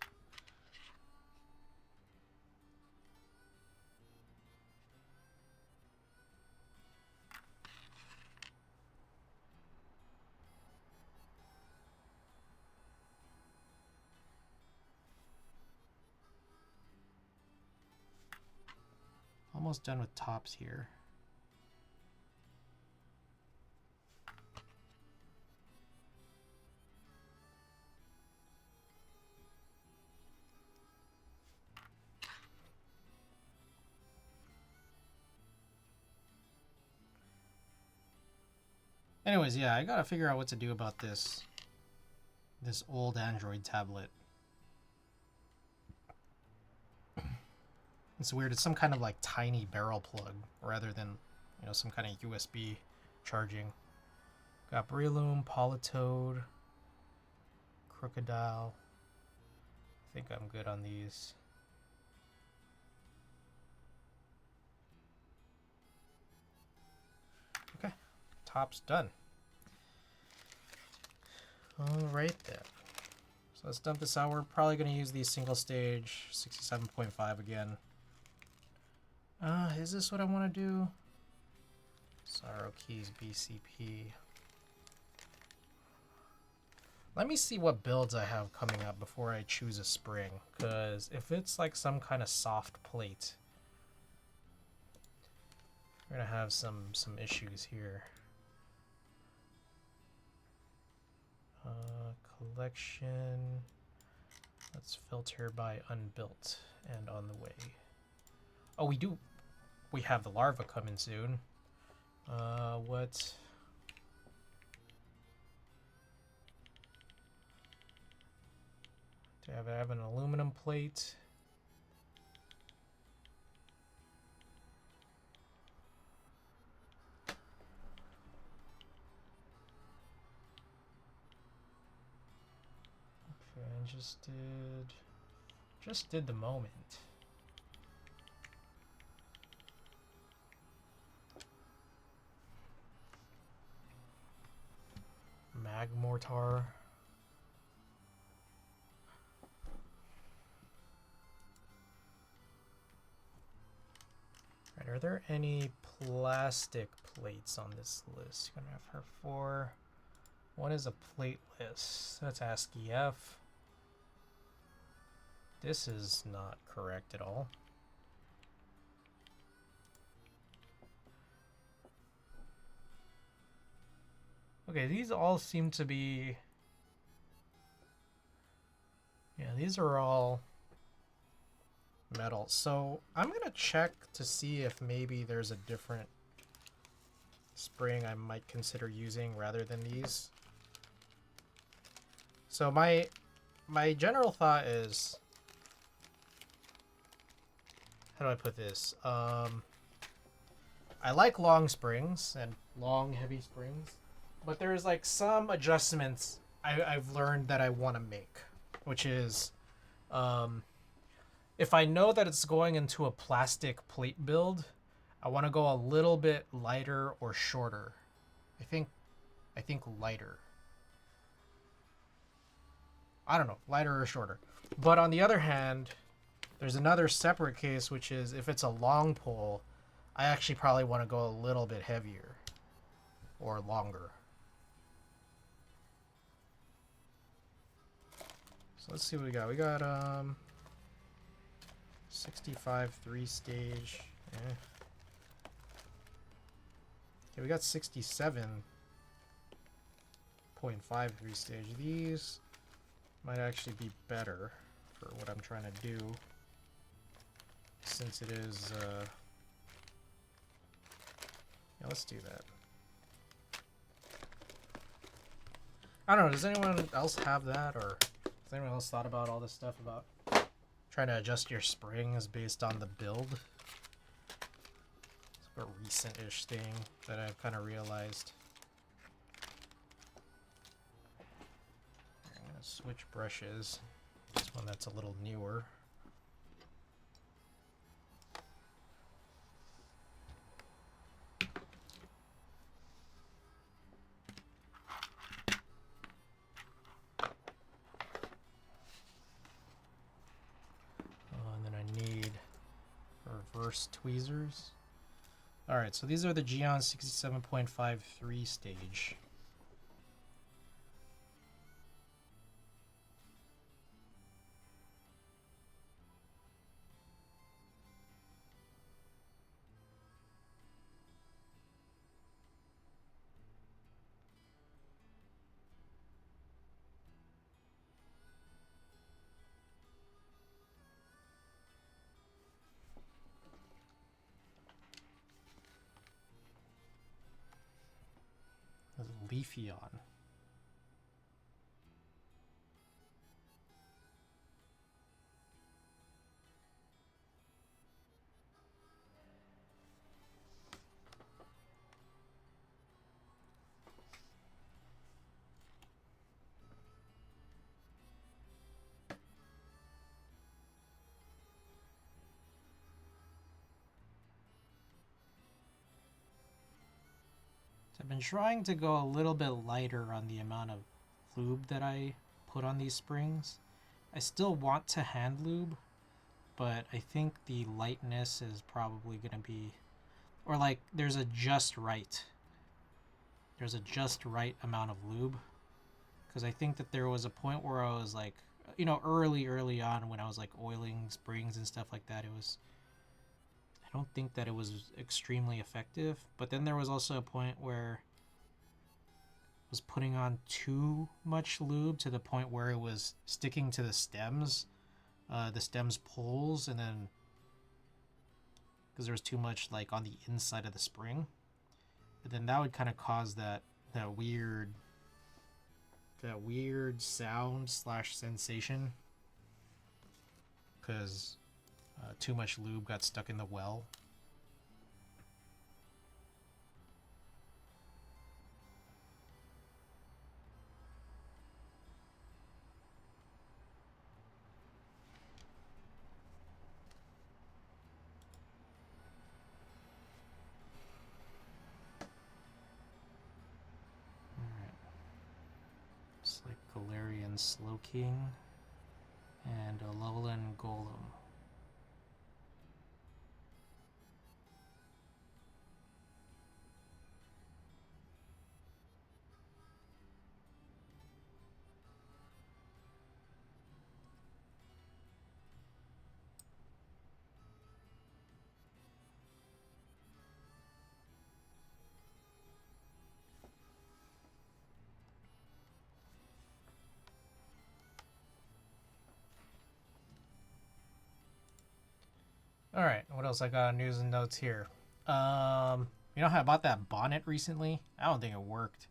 Almost done with tops here. Anyways, yeah, I gotta figure out what to do about this old Android tablet. It's weird. It's some kind of like tiny barrel plug rather than, some kind of USB charging. Got Breloom, Politoed, Crocodile. I think I'm good on these. Okay, top's done. Alright then. So let's dump this out. We're probably going to use the single stage 67.5 again. Is this what I want to do? Sarokeys, BCP. Let me see what builds I have coming up before I choose a spring. Because if it's like some kind of soft plate, we're going to have some issues here. Collection. Let's filter by unbuilt and on the way. Oh, we have the larva coming soon. What? Do I have an aluminum plate? Okay, I just did the moment. Mag mortar. Right, are there any plastic plates on this list? Gonna have her 4. One is a plate list. That's ASCII F. This is not correct at all. Okay, these all seem to be... Yeah, these are all metal. So I'm going to check to see if maybe there's a different spring I might consider using rather than these. So my my general thought is, how do I put this? I like long springs and long heavy springs, but there's like some adjustments I've learned that I want to make, which is, if I know that it's going into a plastic plate build, I want to go a little bit lighter or shorter. I think lighter. I don't know, lighter or shorter. But on the other hand, there's another separate case, which is if it's a long pole, I actually probably want to go a little bit heavier or longer. So let's see what we got. We got 65 3-stage. Eh. Okay, we got 67.5 3-stage. These might actually be better for what I'm trying to do, since it is yeah, let's do that. I don't know, does anyone else have that, or has anyone else thought about all this stuff about trying to adjust your springs based on the build? It's a recent-ish thing that I've kind of realized. I'm gonna switch brushes. This one that's a little newer. And then I need reverse tweezers. Alright, so these are the Geon 67.5 3-stage. Leafy on. I've been trying to go a little bit lighter on the amount of lube that I put on these springs. I still want to hand lube, but I think the lightness is probably going to be, or like there's a just right amount of lube, because I think that there was a point where I was like, you know, early on when I was like oiling springs and stuff like that, I don't think that it was extremely effective. But then there was also a point where I was putting on too much lube to the point where it was sticking to the stems poles, and then because there was too much like on the inside of the spring, but then that would kind of cause that weird sound / sensation, because too much lube got stuck in the well. It's like Galarian Slowking and a Alolan Golem. Alright, what else I got on news and notes here? You know how I bought that bonnet recently? I don't think it worked.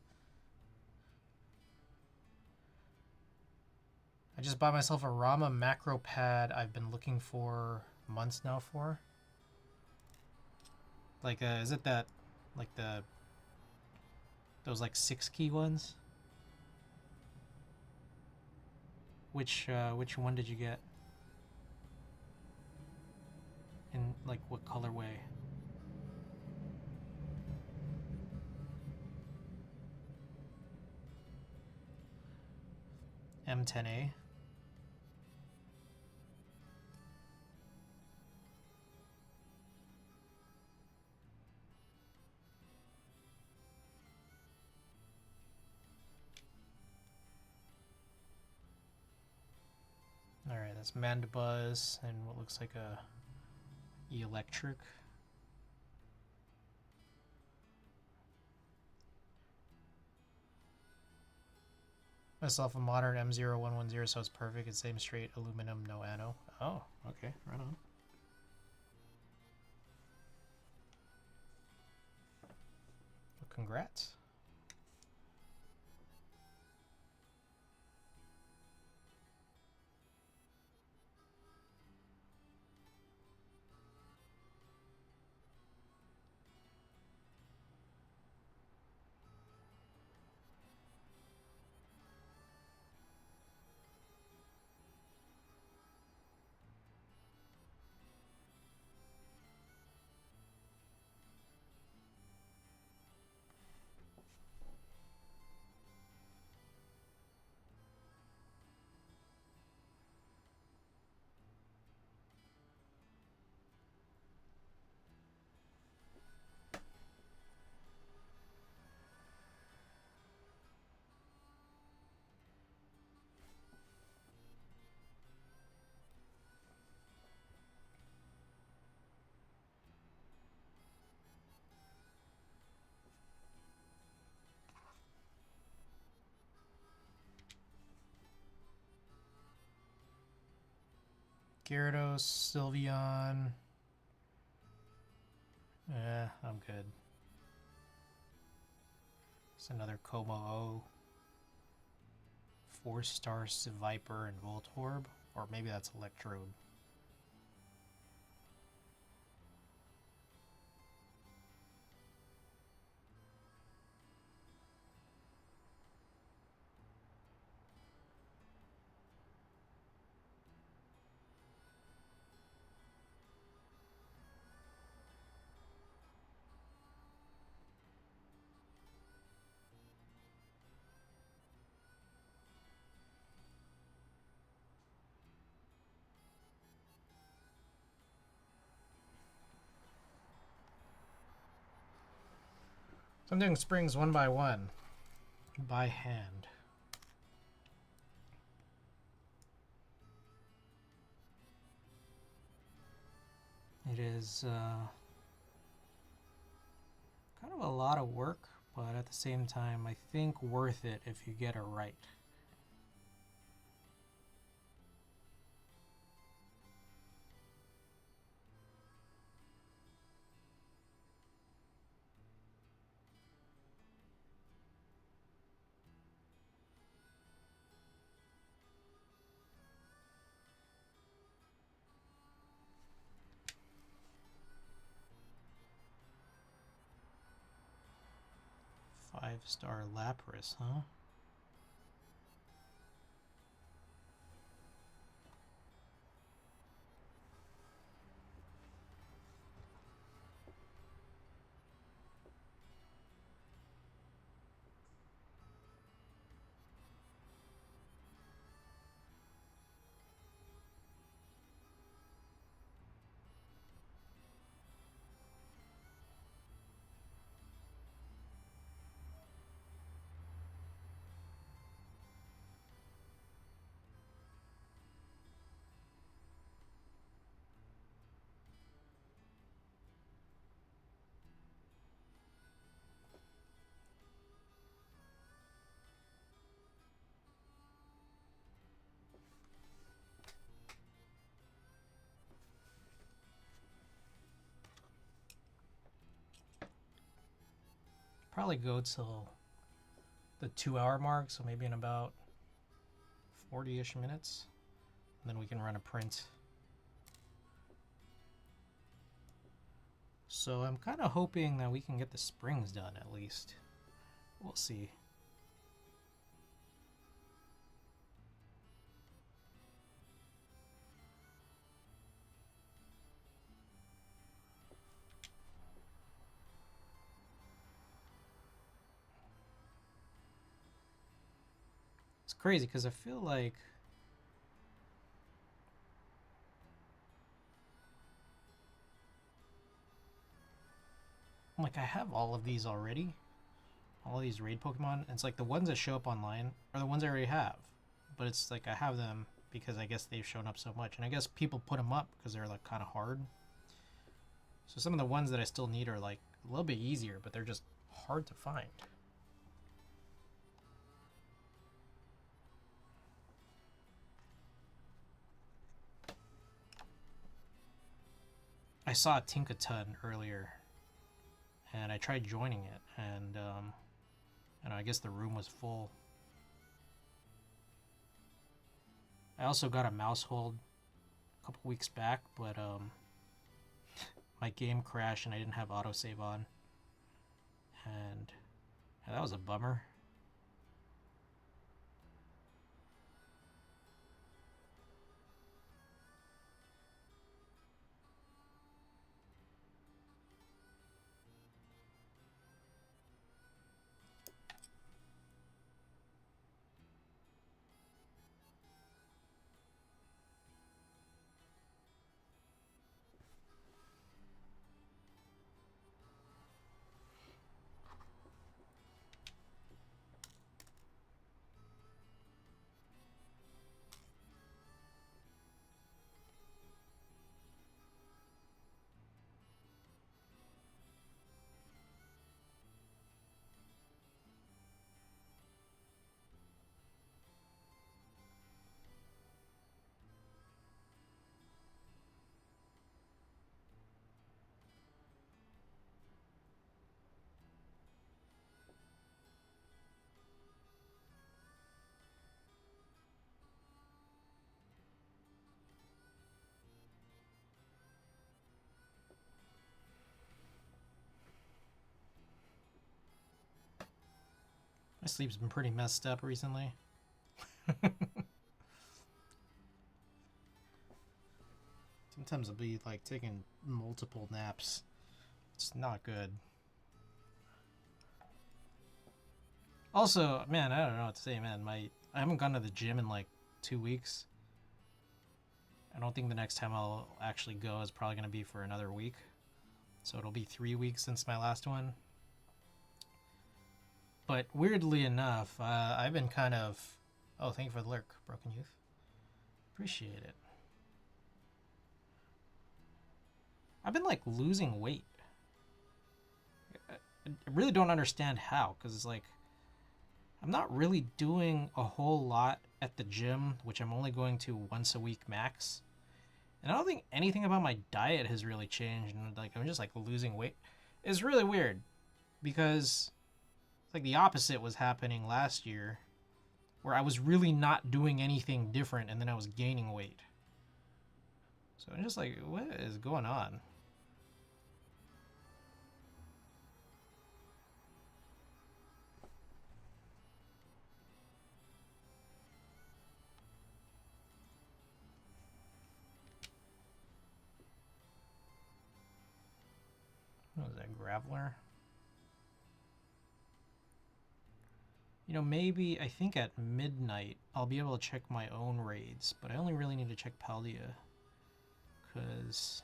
I just bought myself a Rama macro pad I've been looking for months now for. Like, is it that, like those like 6-key ones? Which one did you get? In like what colorway? M10A. Alright, that's Mandibuzz and what looks like a electric. Myself a modern M0110, so it's perfect. It's same straight aluminum, no ano. Oh, okay, right on. Well, congrats. Gyarados, Sylveon. I'm good. It's another Como-O. 4-star Viper and Voltorb. Or maybe that's Electrode. So I'm doing springs one by one, by hand. It is kind of a lot of work, but at the same time, I think worth it if you get it right. Five-star Lapras, huh? Probably go till the 2-hour mark, so maybe in about 40-ish minutes. And then we can run a print. So I'm kind of hoping that we can get the springs done at least. We'll see. It's crazy because I feel like I have all of these already. All of these raid Pokemon. And it's like the ones that show up online are the ones I already have. But it's like I have them because I guess they've shown up so much. And I guess people put them up because they're like kind of hard. So some of the ones that I still need are like a little bit easier, but they're just hard to find. I saw Tinkaton earlier, and I tried joining it, and I guess the room was full. I also got a mouse hold a couple weeks back, but my game crashed and I didn't have autosave on, and that was a bummer. My sleep's been pretty messed up recently. Sometimes I'll be like taking multiple naps. It's not good. Also, man, I don't know what to say, man. I haven't gone to the gym in like 2 weeks. I don't think the next time I'll actually go is probably going to be for another week. So it'll be 3 weeks since my last one. But weirdly enough, I've been kind of... Oh, thank you for the lurk, Broken Youth. Appreciate it. I've been like losing weight. I really don't understand how, because it's like I'm not really doing a whole lot at the gym, which I'm only going to once a week max. And I don't think anything about my diet has really changed, and like I'm just like losing weight. It's really weird because it's like the opposite was happening last year, where I was really not doing anything different and then I was gaining weight. So I'm just like, what is going on? What was that, Graveler? You know, maybe, I think at midnight, I'll be able to check my own raids, but I only really need to check Paldea, because...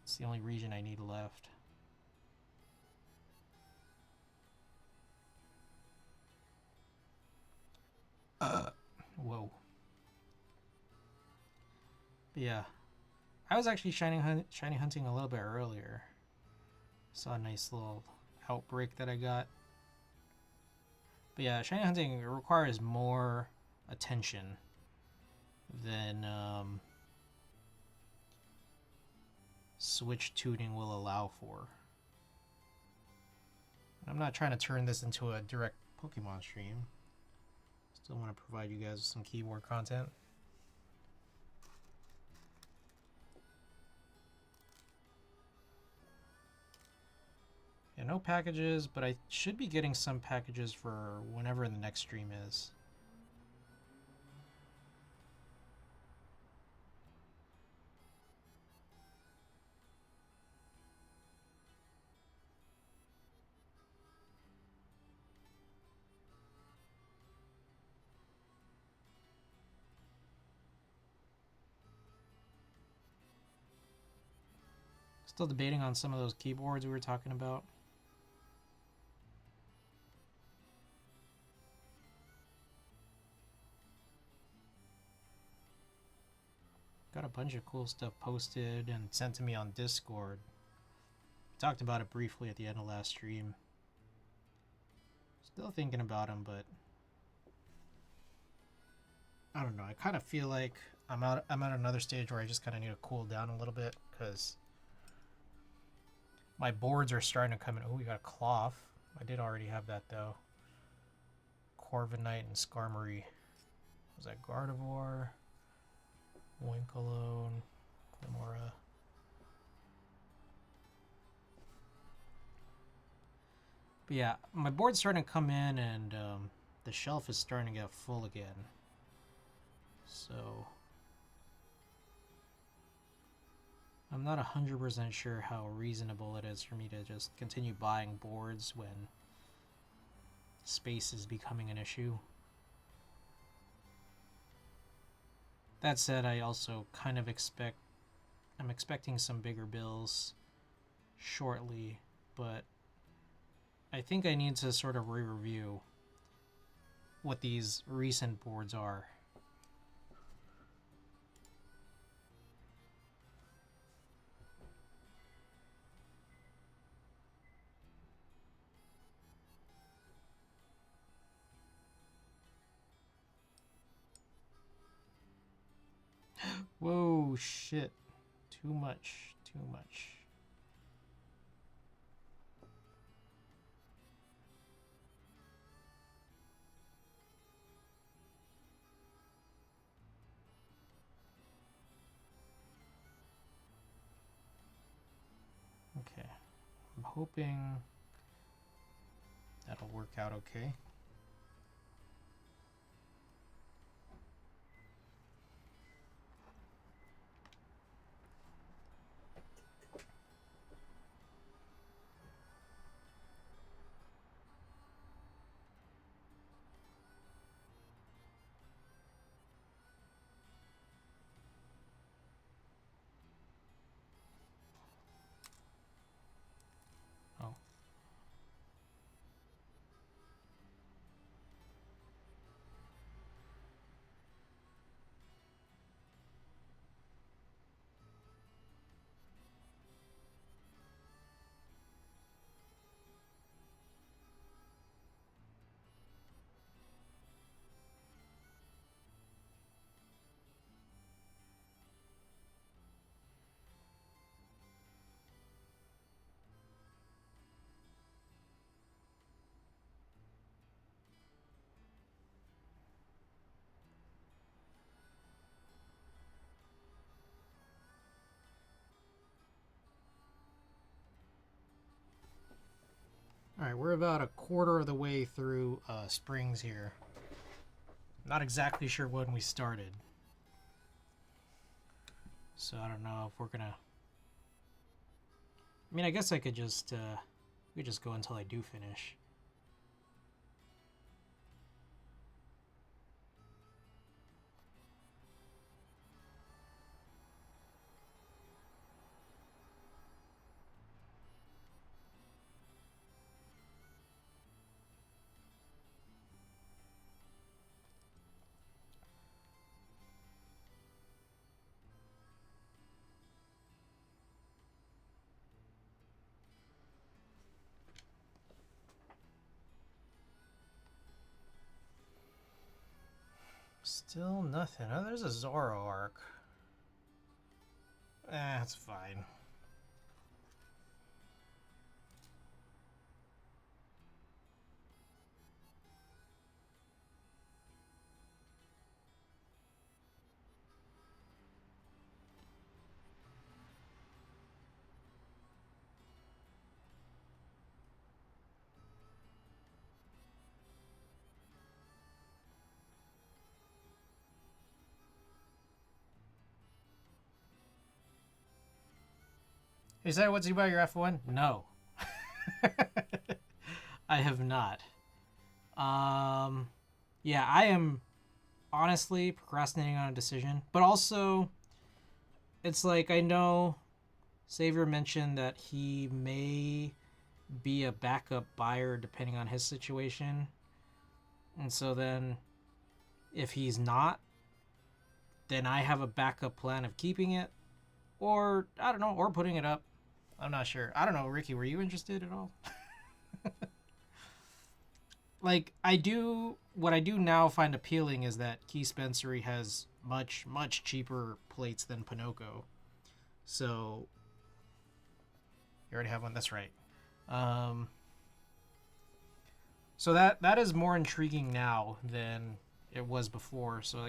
it's the only region I need left. Whoa. But yeah. I was actually shiny hunting a little bit earlier. Saw a nice little outbreak that I got. But yeah, shiny hunting requires more attention than switch tuning will allow for. I'm not trying to turn this into a direct Pokemon stream. Still want to provide you guys with some keyboard content. Yeah, no packages, but I should be getting some packages for whenever the next stream is. Still debating on some of those keyboards we were talking about. Got a bunch of cool stuff posted and sent to me on Discord. Talked about it briefly at the end of last stream. Still thinking about them, but I don't know. I kind of feel like I'm at another stage where I just kind of need to cool down a little bit because my boards are starting to come in. Oh, we got a cloth. I did already have that though. Corviknight and Skarmory. Was that Gardevoir? Winkalone, Clamora. But yeah, my board's starting to come in and the shelf is starting to get full again. So I'm not 100% sure how reasonable it is for me to just continue buying boards when space is becoming an issue. That said, I also kind of I'm expecting some bigger bills shortly, but I think I need to sort of re-review what these recent boards are. Whoa, shit. Too much, too much. Okay, I'm hoping that'll work out okay. Oh. Alright, we're about a quarter of the way through Springs here. Not exactly sure when we started. So I don't know if we're gonna... I mean, I guess I could just, we just go until I do finish. Still nothing. Oh, there's a Zoroark. That's fine. You said once you buy your F1? No. I have not. Yeah, I am honestly procrastinating on a decision, but also it's like I know Xavier mentioned that he may be a backup buyer depending on his situation. And so then if he's not, then I have a backup plan of keeping it or I don't know, or putting it up. I'm not sure. I don't know, Ricky, were you interested at all? Like what I do now find appealing is that Key Spencery has much cheaper plates than Pinoco. So you already have one. That's right. So that is more intriguing now than it was before. So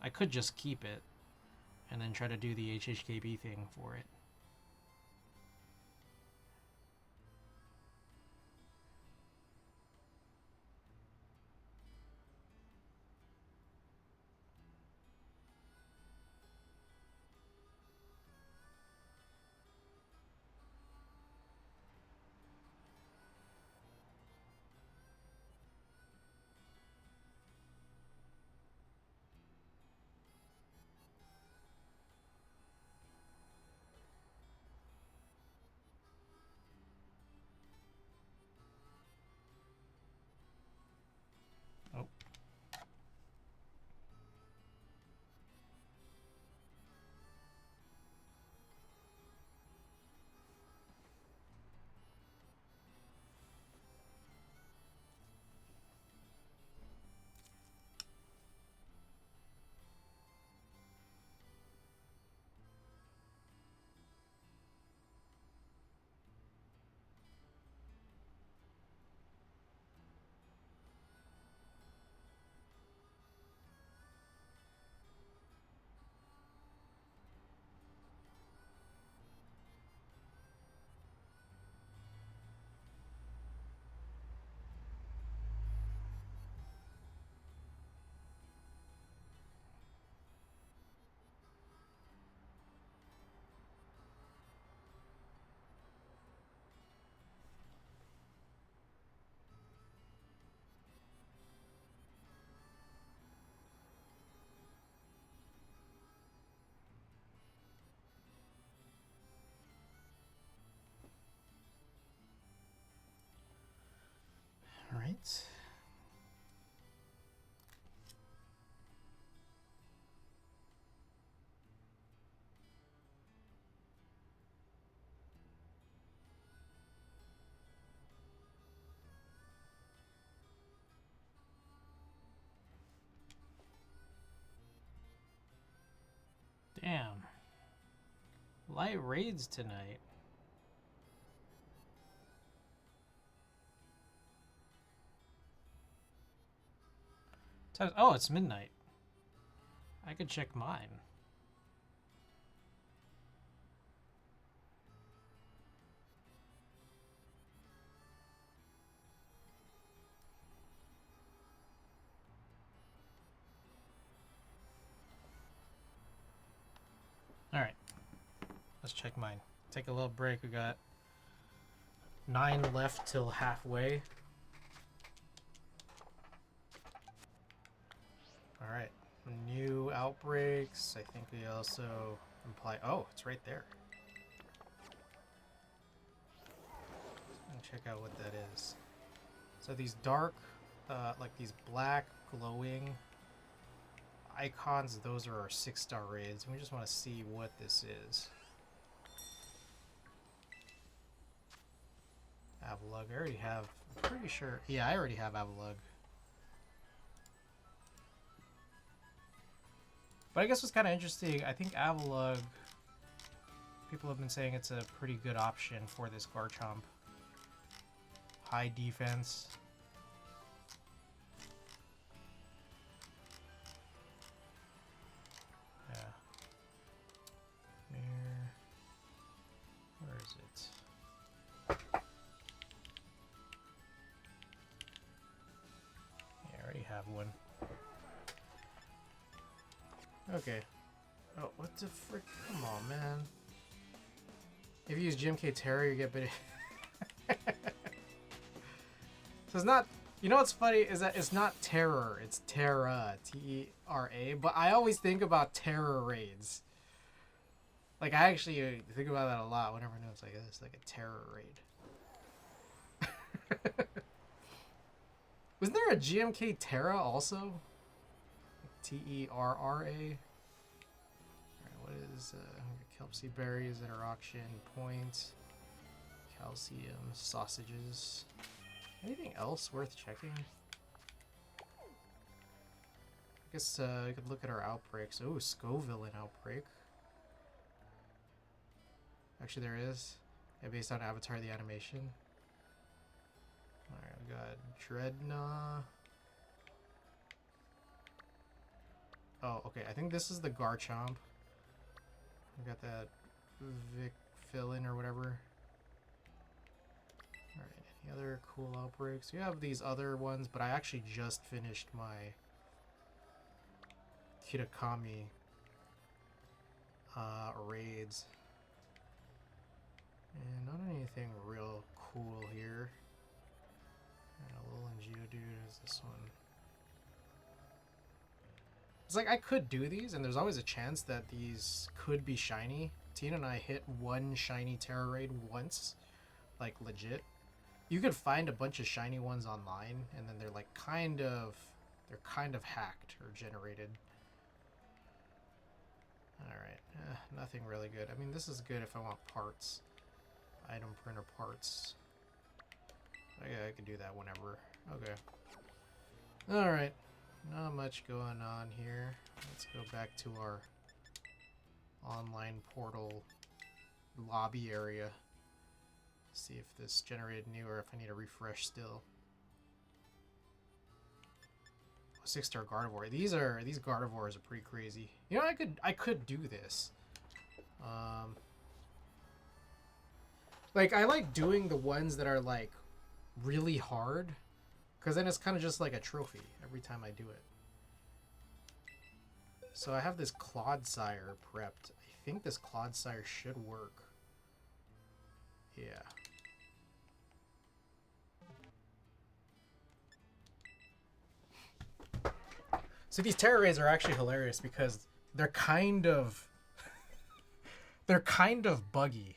I could just keep it and then try to do the HHKB thing for it. Oh. All right. Damn. Light raids tonight. Oh, it's midnight. I could check mine. All right. Let's check mine. Take a little break. We got 9 left till halfway. All right. New outbreaks. I think we also imply. Oh, it's right there. Check out what that is. So these dark, like these black glowing icons, those are our 6-star raids. And we just want to see what this is. Avalug. I already have, I'm pretty sure. Yeah, I already have Avalug. But I guess what's kind of interesting, I think Avalug, people have been saying it's a pretty good option for this Garchomp. High defense. Yeah. Where is it? Yeah, I already have one. Okay. Oh, what the frick? Come on, man. If you use GMK Terra, you get bit. So it's not. You know what's funny is that it's not terror, it's Terra, T-E-R-A. But I always think about terror raids. Like I actually think about that a lot whenever I know it's like a terror raid. Wasn't there a GMK Terra also? Terra. Alright, what is kelp berries at our auction point? Calcium sausages. Anything else worth checking? I guess I could look at our outbreaks. Oh, Scoville in outbreak. Actually, there is. Yeah, based on Avatar the animation. Alright, we got Dreadnought. Oh, okay. I think this is the Garchomp. We got that Vic Fill-In or whatever. Alright, any other cool outbreaks? We have these other ones, but I actually just finished my Kitakami raids. And not anything real cool here. And a little Geodude is this one. It's like I could do these, and there's always a chance that these could be shiny. Tina and I hit one shiny Terra raid once, like legit. You could find a bunch of shiny ones online, and then they're like kind of hacked or generated. Alright, nothing really good. I mean, this is good if I want parts. Item printer parts. Yeah, I can do that whenever. Okay. Alright. Not much going on here. Let's go back to our online portal lobby area. See if this generated new or if I need a refresh still. 6-star Gardevoir. These Gardevoirs are pretty crazy. You know, I could do this. Like I like doing the ones that are like really hard, because then it's kind of just like a trophy every time I do it. So I have this Clodsire prepped. I think this Clodsire should work. Yeah. So these Terra raids are actually hilarious because they're kind of buggy.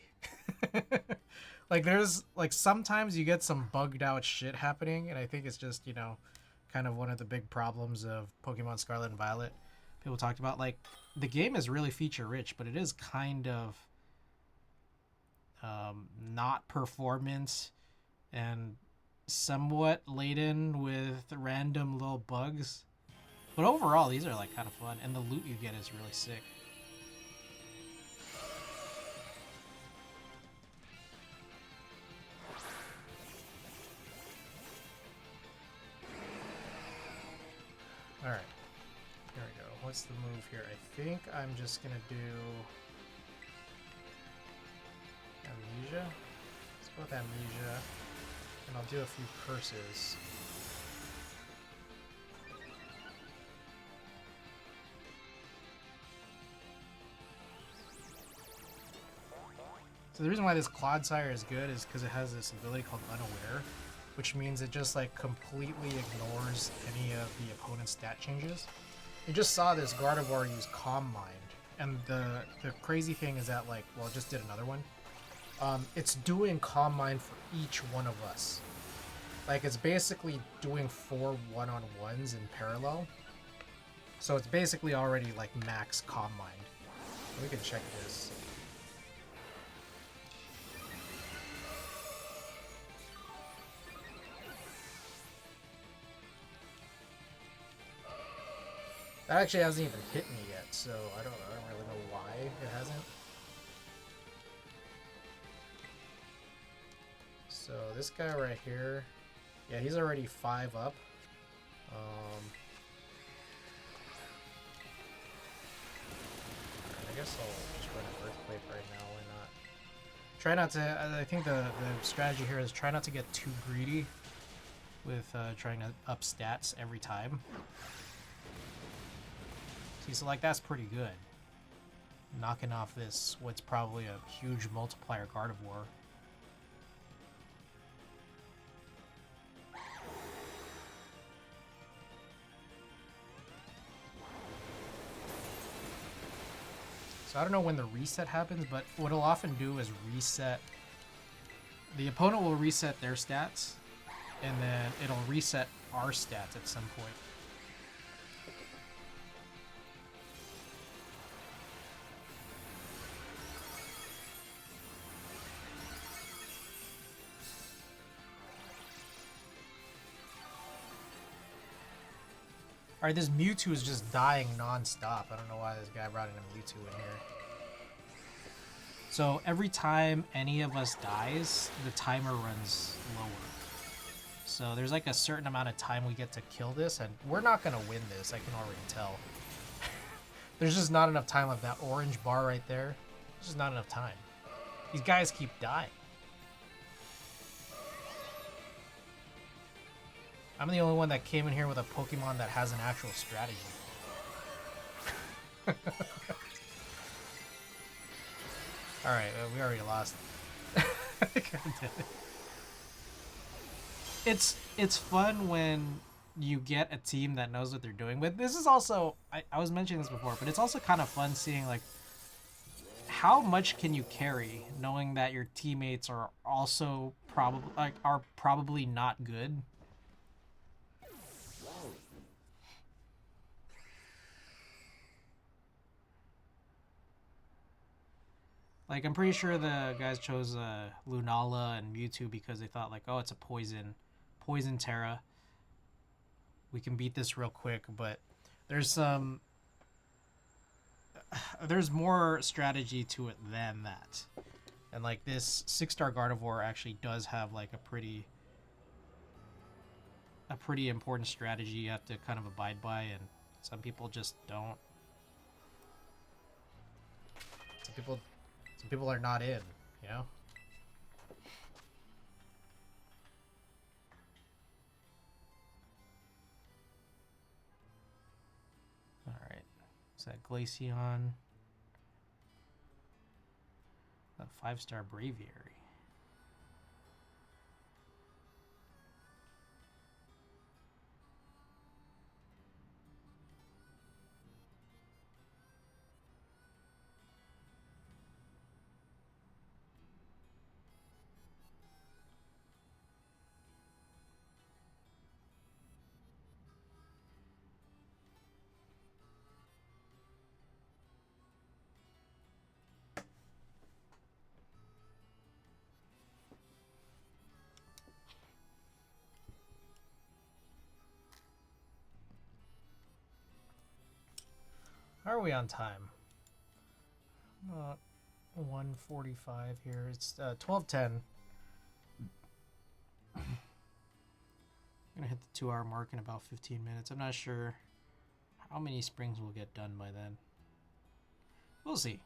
Like there's like sometimes you get some bugged out shit happening, and I think it's just, you know, kind of one of the big problems of Pokemon Scarlet and Violet. People talked about like the game is really feature rich, but it is kind of not performance and somewhat laden with random little bugs. But overall, these are like kind of fun, and the loot you get is really sick. Alright, here we go. What's the move here? I think I'm just gonna do Amnesia. Let's go with Amnesia, and I'll do a few curses. So the reason why this Clodsire is good is because it has this ability called Unaware, which means it just like completely ignores any of the opponent's stat changes. You just saw this Gardevoir use Calm Mind, and the crazy thing is that, like, well, it just did another one. It's doing Calm Mind for each one of us. Like, it's basically doing 4 one-on-ones in parallel. So it's basically already like max Calm Mind. We can check this. That actually hasn't even hit me yet, so I don't really know why it hasn't. So this guy right here, yeah, he's already 5 up. I guess I'll just run an Earthquake right now, why not? Try not to, I think the strategy here is try not to get too greedy with trying to up stats every time. See, so like that's pretty good. knocking off this, what's probably a huge multiplier Gardevoir. So I don't know when the reset happens, but what it'll often do is reset. The opponent will reset their stats, and then it'll reset our stats at some point. Alright, this Mewtwo is just dying non-stop. I don't know why this guy brought in a Mewtwo in here. So every time any of us dies, the timer runs lower. So there's like a certain amount of time we get to kill this, and we're not going to win this, I can already tell. There's just not enough time of that orange bar right there. There's just not enough time. These guys keep dying. I'm the only one that came in here with a Pokemon that has an actual strategy. Alright, we already lost. It's fun when you get a team that knows what they're doing. But this is also, I was mentioning this before, but it's also kind of fun seeing like how much can you carry knowing that your teammates are also probably not good. Like, I'm pretty sure the guys chose Lunala and Mewtwo because they thought, like, oh, it's a poison Terra. We can beat this real quick, but there's more strategy to it than that. And, like, this 6-star Gardevoir actually does have, like, a pretty important strategy you have to kind of abide by, and some people just don't. Some people are not in, you know? Alright. Is that Glaceon? A 5-star Braviary. How are we on time? 1:45 here. It's 12:10. I'm gonna hit the 2-hour mark in about 15 minutes. I'm not sure how many springs will get done by then. We'll see.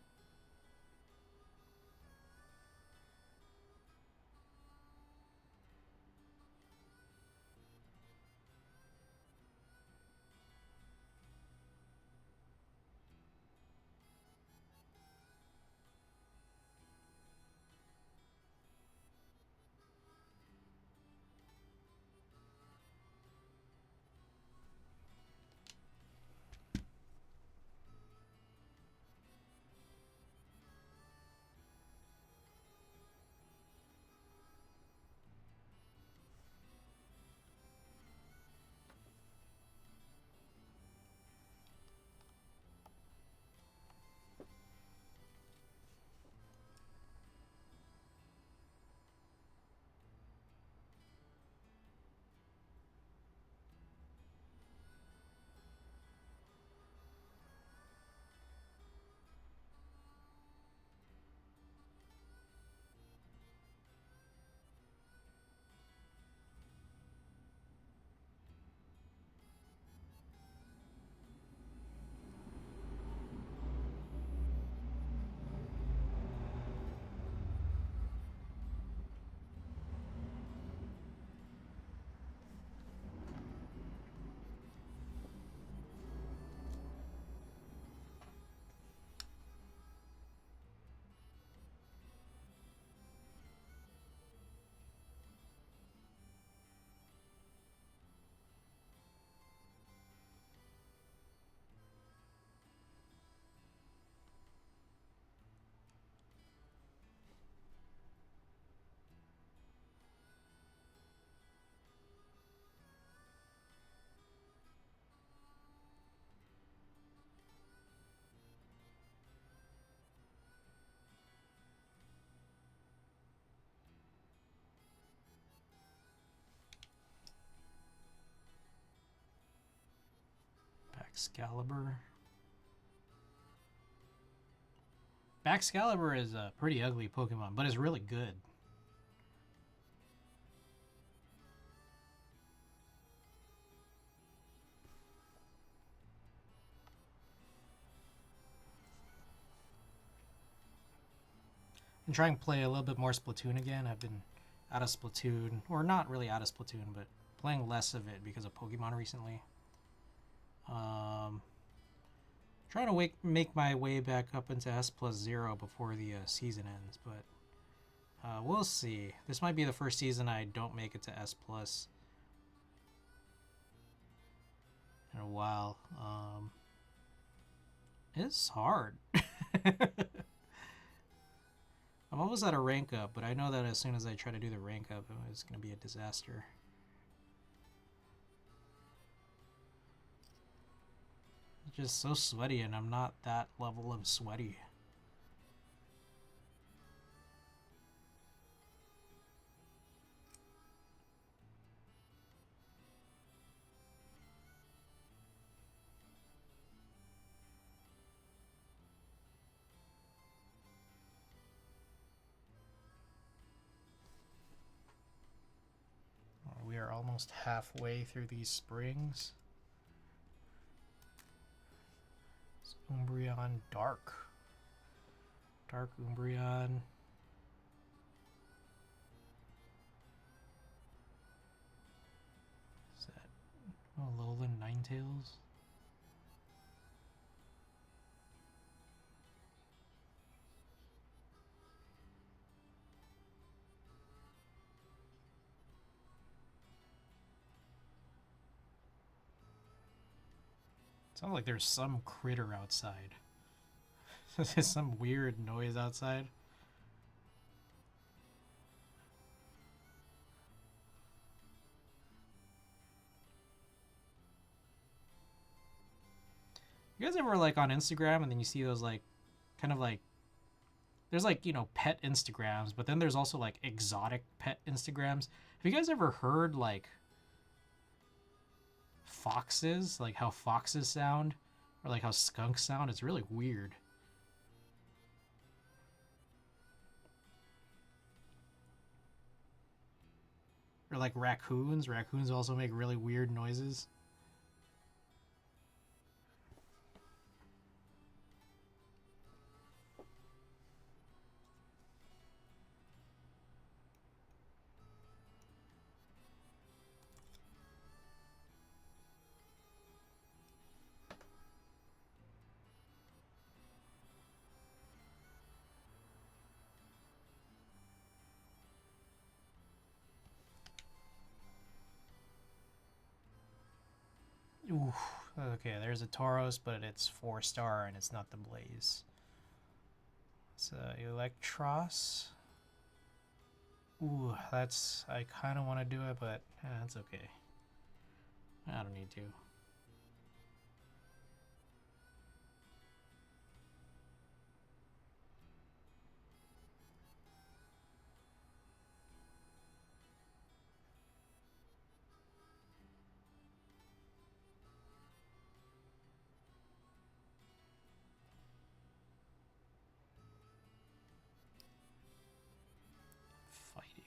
Excalibur. Excalibur is a pretty ugly Pokemon, but it's really good. I'm trying to play a little bit more Splatoon again. I've been out of Splatoon, or not really out of Splatoon, but playing less of it because of Pokemon recently. Trying to make my way back up into S+0 before the season ends, but we'll see. This might be the first season I don't make it to S+ in a while. It's hard. I'm almost at a rank up, but I know that as soon as I try to do the rank up, it's going to be a disaster. It's just so sweaty, and I'm not that level of sweaty. We are almost halfway through these springs. It's Umbreon Dark. Dark Umbreon. Is that Alolan Ninetales? Sounds like there's some critter outside. There's some weird noise outside. You guys ever like on Instagram and then you see those like kind of like there's like, you know, pet Instagrams, but then there's also like exotic pet Instagrams. Have you guys ever heard like foxes, like how foxes sound or like how skunks sound? It's really weird. Or like raccoons. Raccoons also make really weird noises. Ooh, okay, there's a Tauros, but it's 4-star and it's not the Blaze. It's Electros. Ooh, that's... I kind of want to do it, but that's okay. I don't need to. Fighting.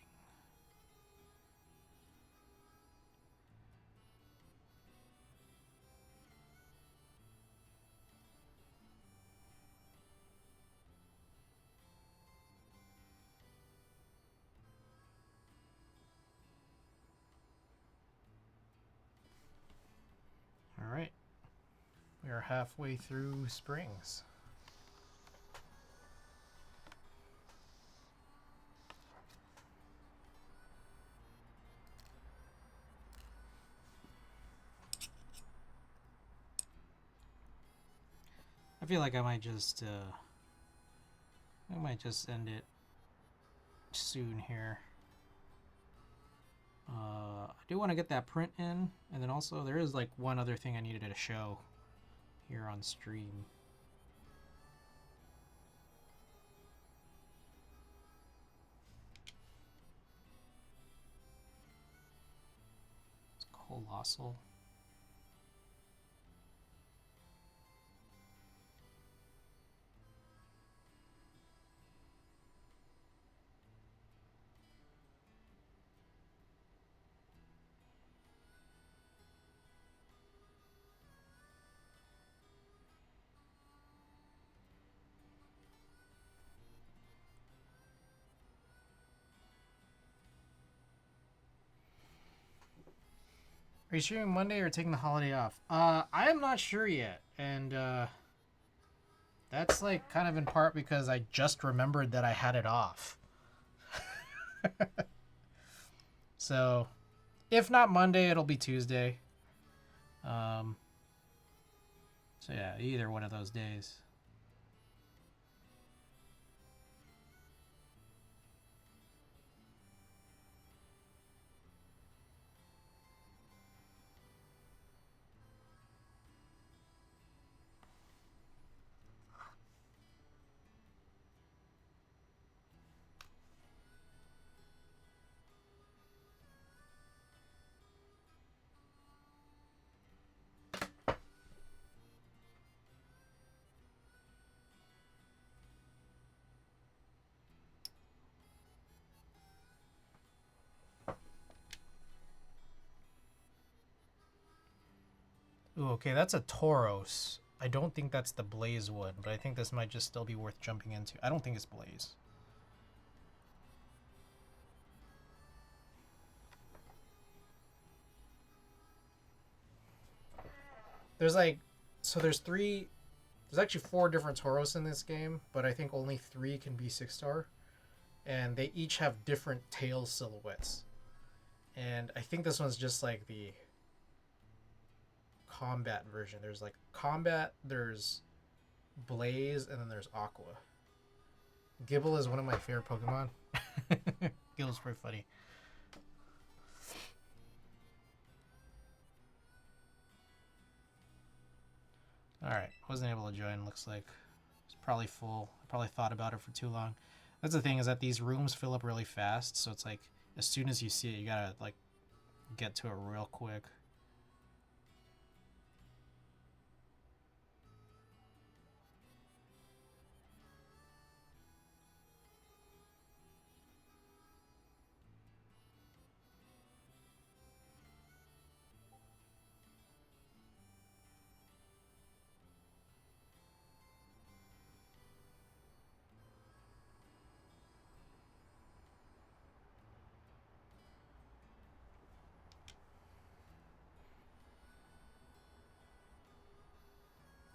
Alright. We are halfway through Springs. I feel like I might just end it soon here. I do want to get that print in, and then also there is like one other thing I needed to show here on stream. It's Colossal. you streaming Monday or taking the holiday off? I am not sure yet, and that's like kind of in part because I just remembered that I had it off. So, if not Monday, it'll be Tuesday. So yeah, either one of those days. Ooh, okay, that's a Tauros. I don't think that's the Blaze one, but I think this might just still be worth jumping into. I don't think it's Blaze. There's like, so there's actually 4 different Tauros in this game, but I think only 3 can be 6-star. And they each have different tail silhouettes. And I think this one's just like the combat version. There's like combat, there's Blaze, and then there's Aqua. Gibble is one of my favorite Pokemon. Gibble's pretty funny. Alright, wasn't able to join, looks like. It's probably full. I probably thought about it for too long. That's the thing, is that these rooms fill up really fast, so it's like, as soon as you see it, you gotta, like, get to it real quick.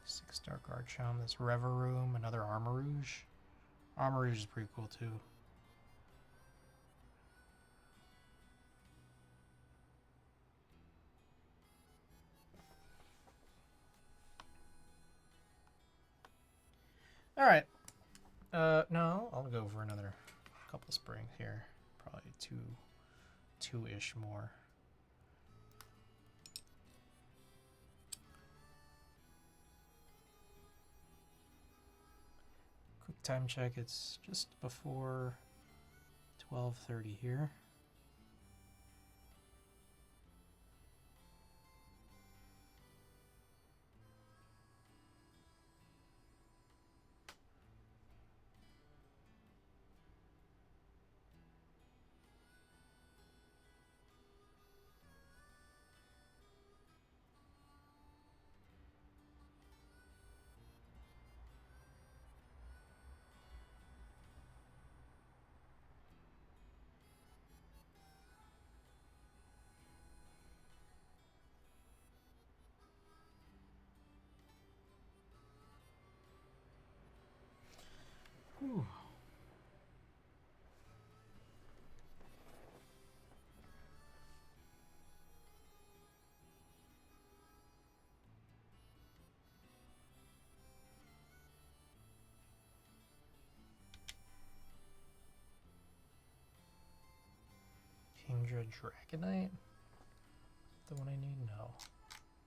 Six-star Garchomp, this Rever Room, another Armarouge. Armarouge is pretty cool too. Alright. No, I'll go for another couple springs here. Probably two-ish more. Quick time check, it's just before 12:30 here. Whew. Kingdra Dragonite? The one I need? No.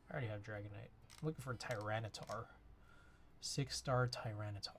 I already have Dragonite. I'm looking for Tyranitar. 6-star Tyranitar.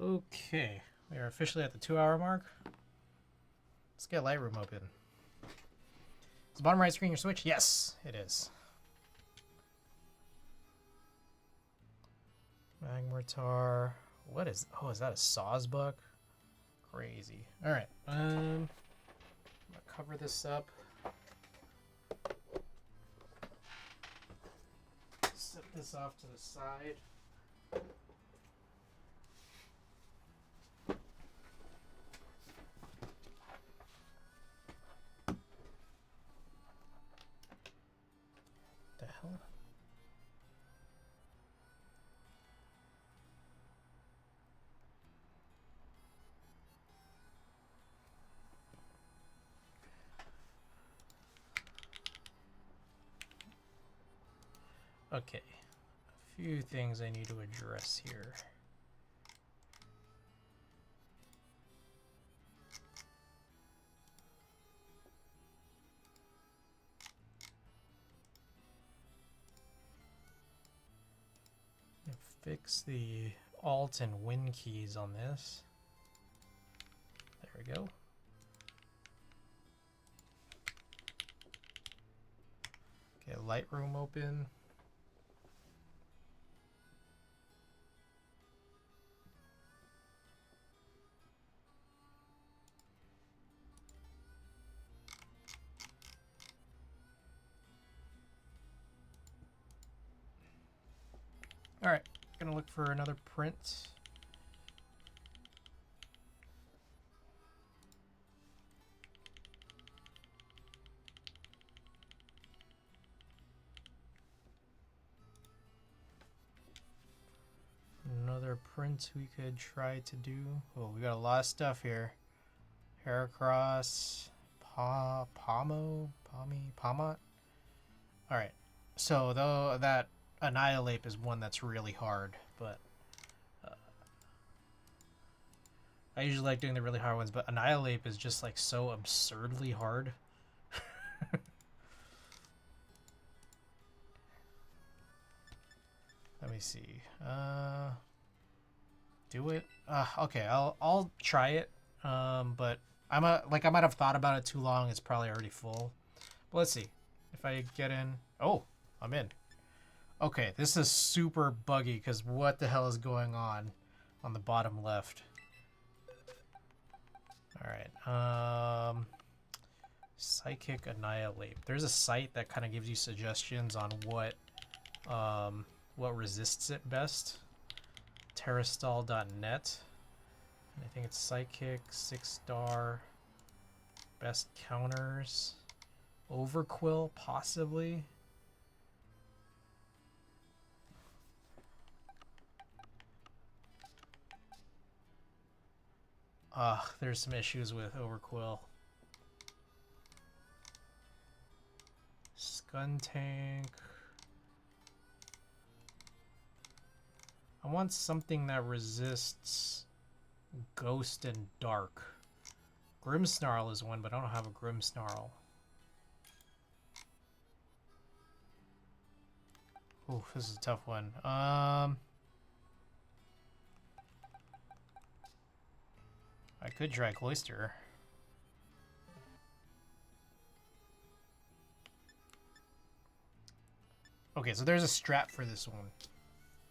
Okay, we are officially at the 2-hour mark. Let's get Lightroom open. Is the bottom right screen your switch? Yes, it is. Magmortar. What is... Oh, is that a Sawsbuck? Crazy. Alright, I'm gonna cover this up. Set this off to the side. The hell? Okay, a few things I need to address here. Fix the Alt and Win keys on this. There we go. Okay, Lightroom open. All right, gonna look for another print. Another print we could try to do. Oh, we got a lot of stuff here. Heracross, Pomot. All right, so though that Annihilate is one that's really hard, but I usually like doing the really hard ones, but Annihilate is just like so absurdly hard. Let me see. Do it. Okay, I'll try it. But I might have thought about it too long. It's probably already full. But let's see if I get in. Oh, I'm in. Okay, this is super buggy because what the hell is going on the bottom left? All right. Psychic Annihilate. There's a site that kind of gives you suggestions on what resists it best. Terrastall.net. I think it's Psychic, 6-star, best counters. Overquill, possibly. There's some issues with Overquill. Skuntank. I want something that resists Ghost and Dark. Grimmsnarl is one, but I don't have a Grimmsnarl. Ooh, this is a tough one. I could try Cloyster. Okay, so there's a strat for this one.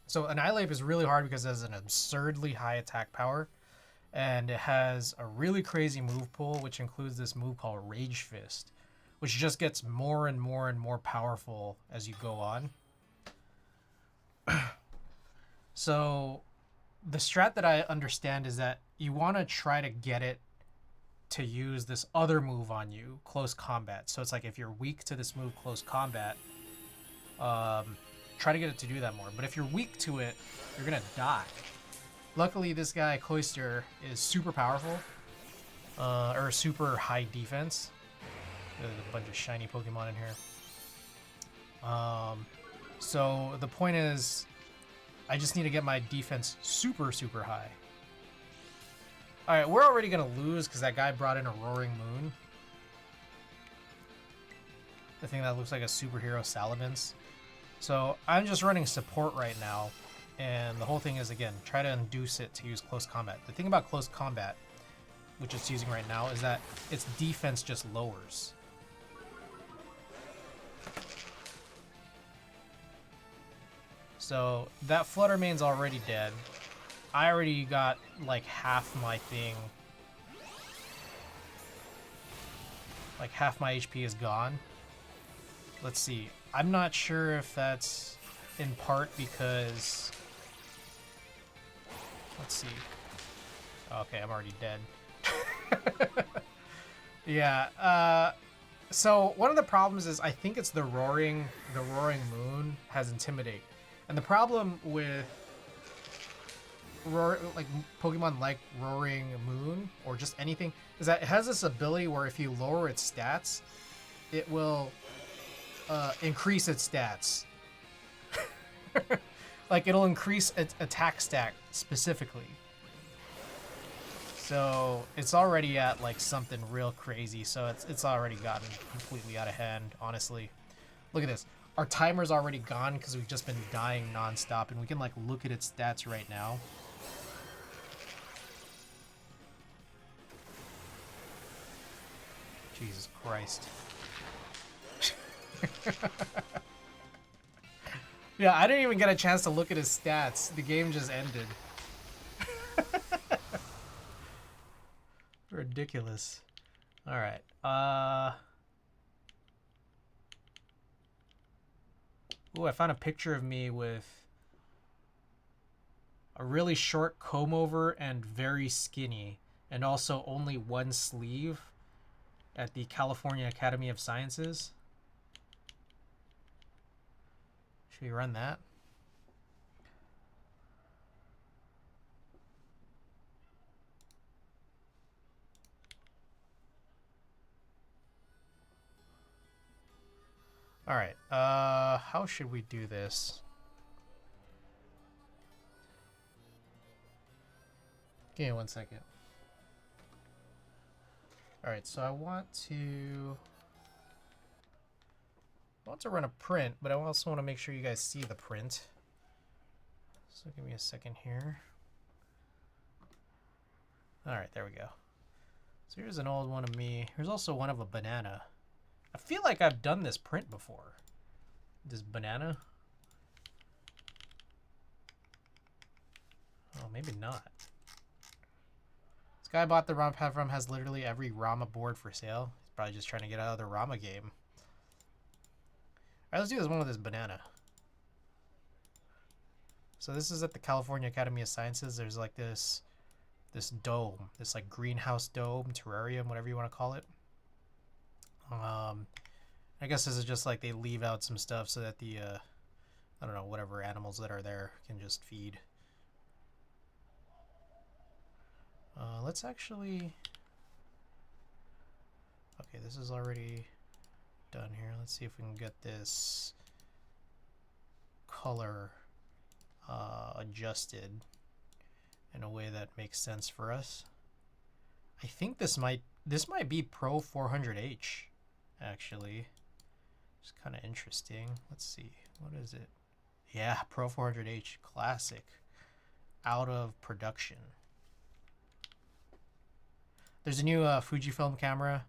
So Annihilate is really hard because it has an absurdly high attack power. And it has a really crazy move pool, which includes this move called Rage Fist, which just gets more and more and more powerful as you go on. So the strat that I understand is that you want to try to get it to use this other move on you, Close Combat. So it's like if you're weak to this move, Close Combat, try to get it to do that more. But if you're weak to it, you're going to die. Luckily, this guy, Cloyster, is super powerful, or super high defense. There's a bunch of shiny Pokemon in here. So the point is, I just need to get my defense super, super high. Alright, we're already going to lose because that guy brought in a Roaring Moon. The thing that looks like a superhero Salamence. So I'm just running support right now. And the whole thing is, again, try to induce it to use close combat. The thing about close combat, which it's using right now, is that its defense just lowers. So that Flutter Mane's already dead. I already got like half my thing. Like half my HP is gone. Let's see. I'm not sure if that's in part because... Let's see. Okay, I'm already dead. Yeah, so one of the problems is I think it's the roaring moon has Intimidate. And the problem with like Pokemon like Roaring Moon or just anything is that it has this ability where if you lower its stats, it will increase its stats. Like it'll increase its attack stack specifically. So it's already at like something real crazy. So it's already gotten completely out of hand, honestly. Look at this. Our timer's already gone because we've just been dying nonstop, and we can like look at its stats right now. Jesus Christ. Yeah, I didn't even get a chance to look at his stats. The game just ended. Ridiculous. All right. Ooh, I found a picture of me with a really short comb over and very skinny, and also only one sleeve at the California Academy of Sciences. Should we run that? All right, how should we do this? Give me 1 second. All right, so I want to run a print, but I also want to make sure you guys see the print. So give me a second here. All right, there we go. So here's an old one of me. Here's also one of a banana. I feel like I've done this print before. This banana. Oh, maybe not. This guy I bought the ROM pad from has literally every Rama board for sale. He's probably just trying to get out of the Rama game. All right, let's do this one with this banana. So this is at the California Academy of Sciences. There's like this dome, this like greenhouse dome, terrarium, whatever you want to call it. I guess this is just like they leave out some stuff so that the I don't know, whatever animals that are there can just feed. Let's actually... Okay, this is already done here. Let's see if we can get this color adjusted in a way that makes sense for us. I think this might be Pro 400H, actually. It's kind of interesting. Let's see, what is it? Yeah, Pro 400H Classic, out of production. There's a new Fujifilm camera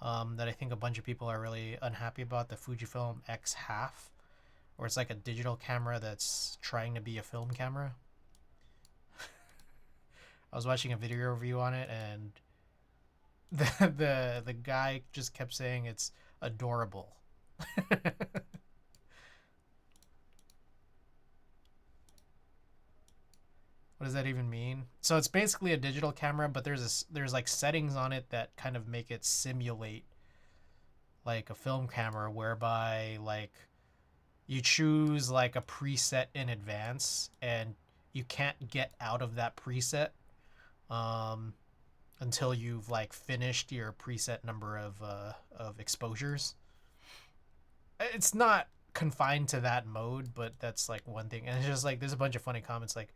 that I think a bunch of people are really unhappy about, the Fujifilm X half, where it's like a digital camera that's trying to be a film camera. I was watching a video review on it, and the guy just kept saying it's adorable. What does that even mean? So it's basically a digital camera, but there's like settings on it that kind of make it simulate like a film camera, whereby like you choose like a preset in advance and you can't get out of that preset until you've like finished your preset number of exposures. It's not confined to that mode, but that's like one thing. And it's just like there's a bunch of funny comments like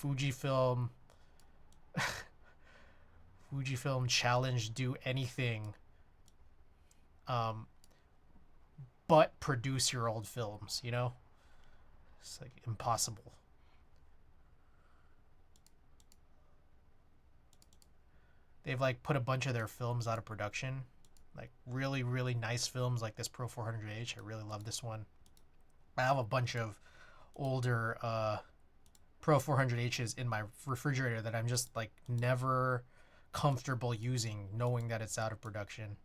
Fujifilm challenge, do anything but produce your old films, you know? It's like impossible. They've like put a bunch of their films out of production. Like really, really nice films like this Pro 400H. I really love this one. I have a bunch of older Pro 400Hs in my refrigerator that I'm just like never comfortable using, knowing that it's out of production.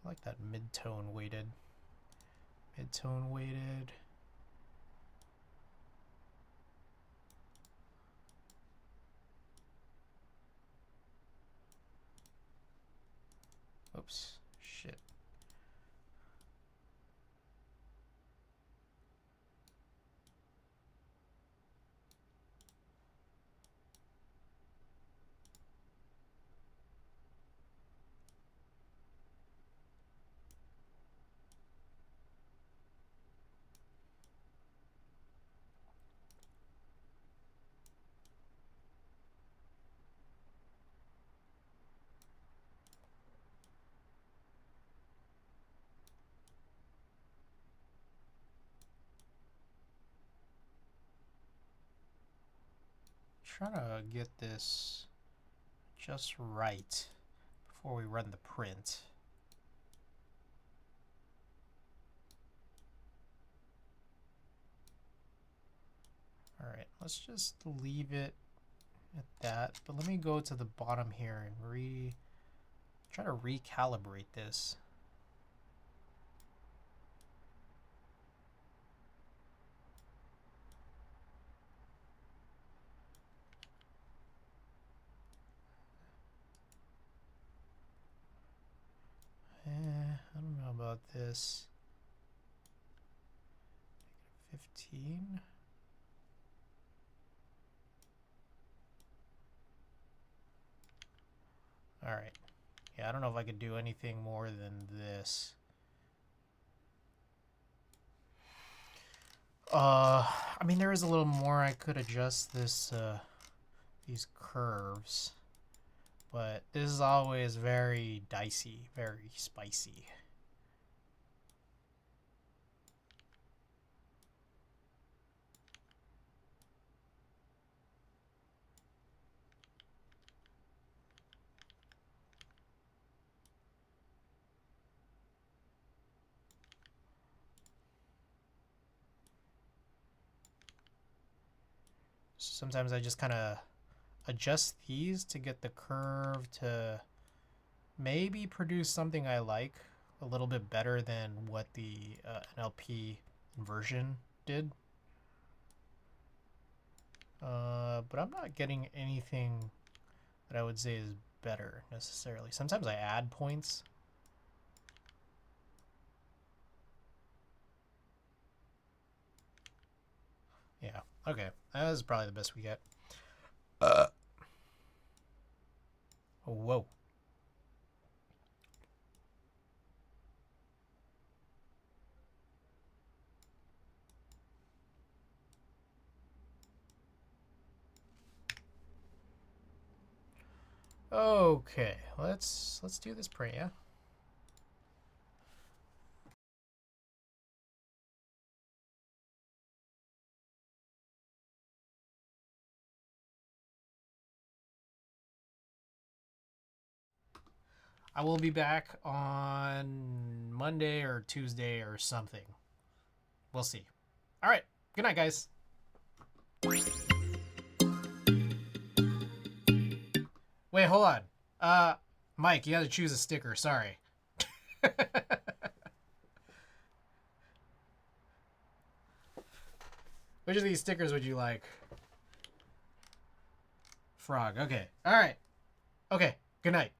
I like that mid-tone weighted. Mid-tone weighted. Oops, shit. Trying to get this just right before we run the print. All right, let's just leave it at that. But let me go to the bottom here and try to recalibrate this. I don't know about this. 15. All right. Yeah, I don't know if I could do anything more than this. I mean, there is a little more I could adjust this, these curves, but this is always very dicey, very spicy. Sometimes I just kind of adjust these to get the curve to maybe produce something I like a little bit better than what the NLP inversion did. But I'm not getting anything that I would say is better necessarily. Sometimes I add points. Yeah, okay. That is probably the best we get. Oh, whoa. Okay, let's do this print, yeah? I will be back on Monday or Tuesday or something. We'll see. All right. Good night, guys. Wait, hold on. Mike, you got to choose a sticker. Sorry. Which of these stickers would you like? Frog. Okay. All right. Okay. Good night.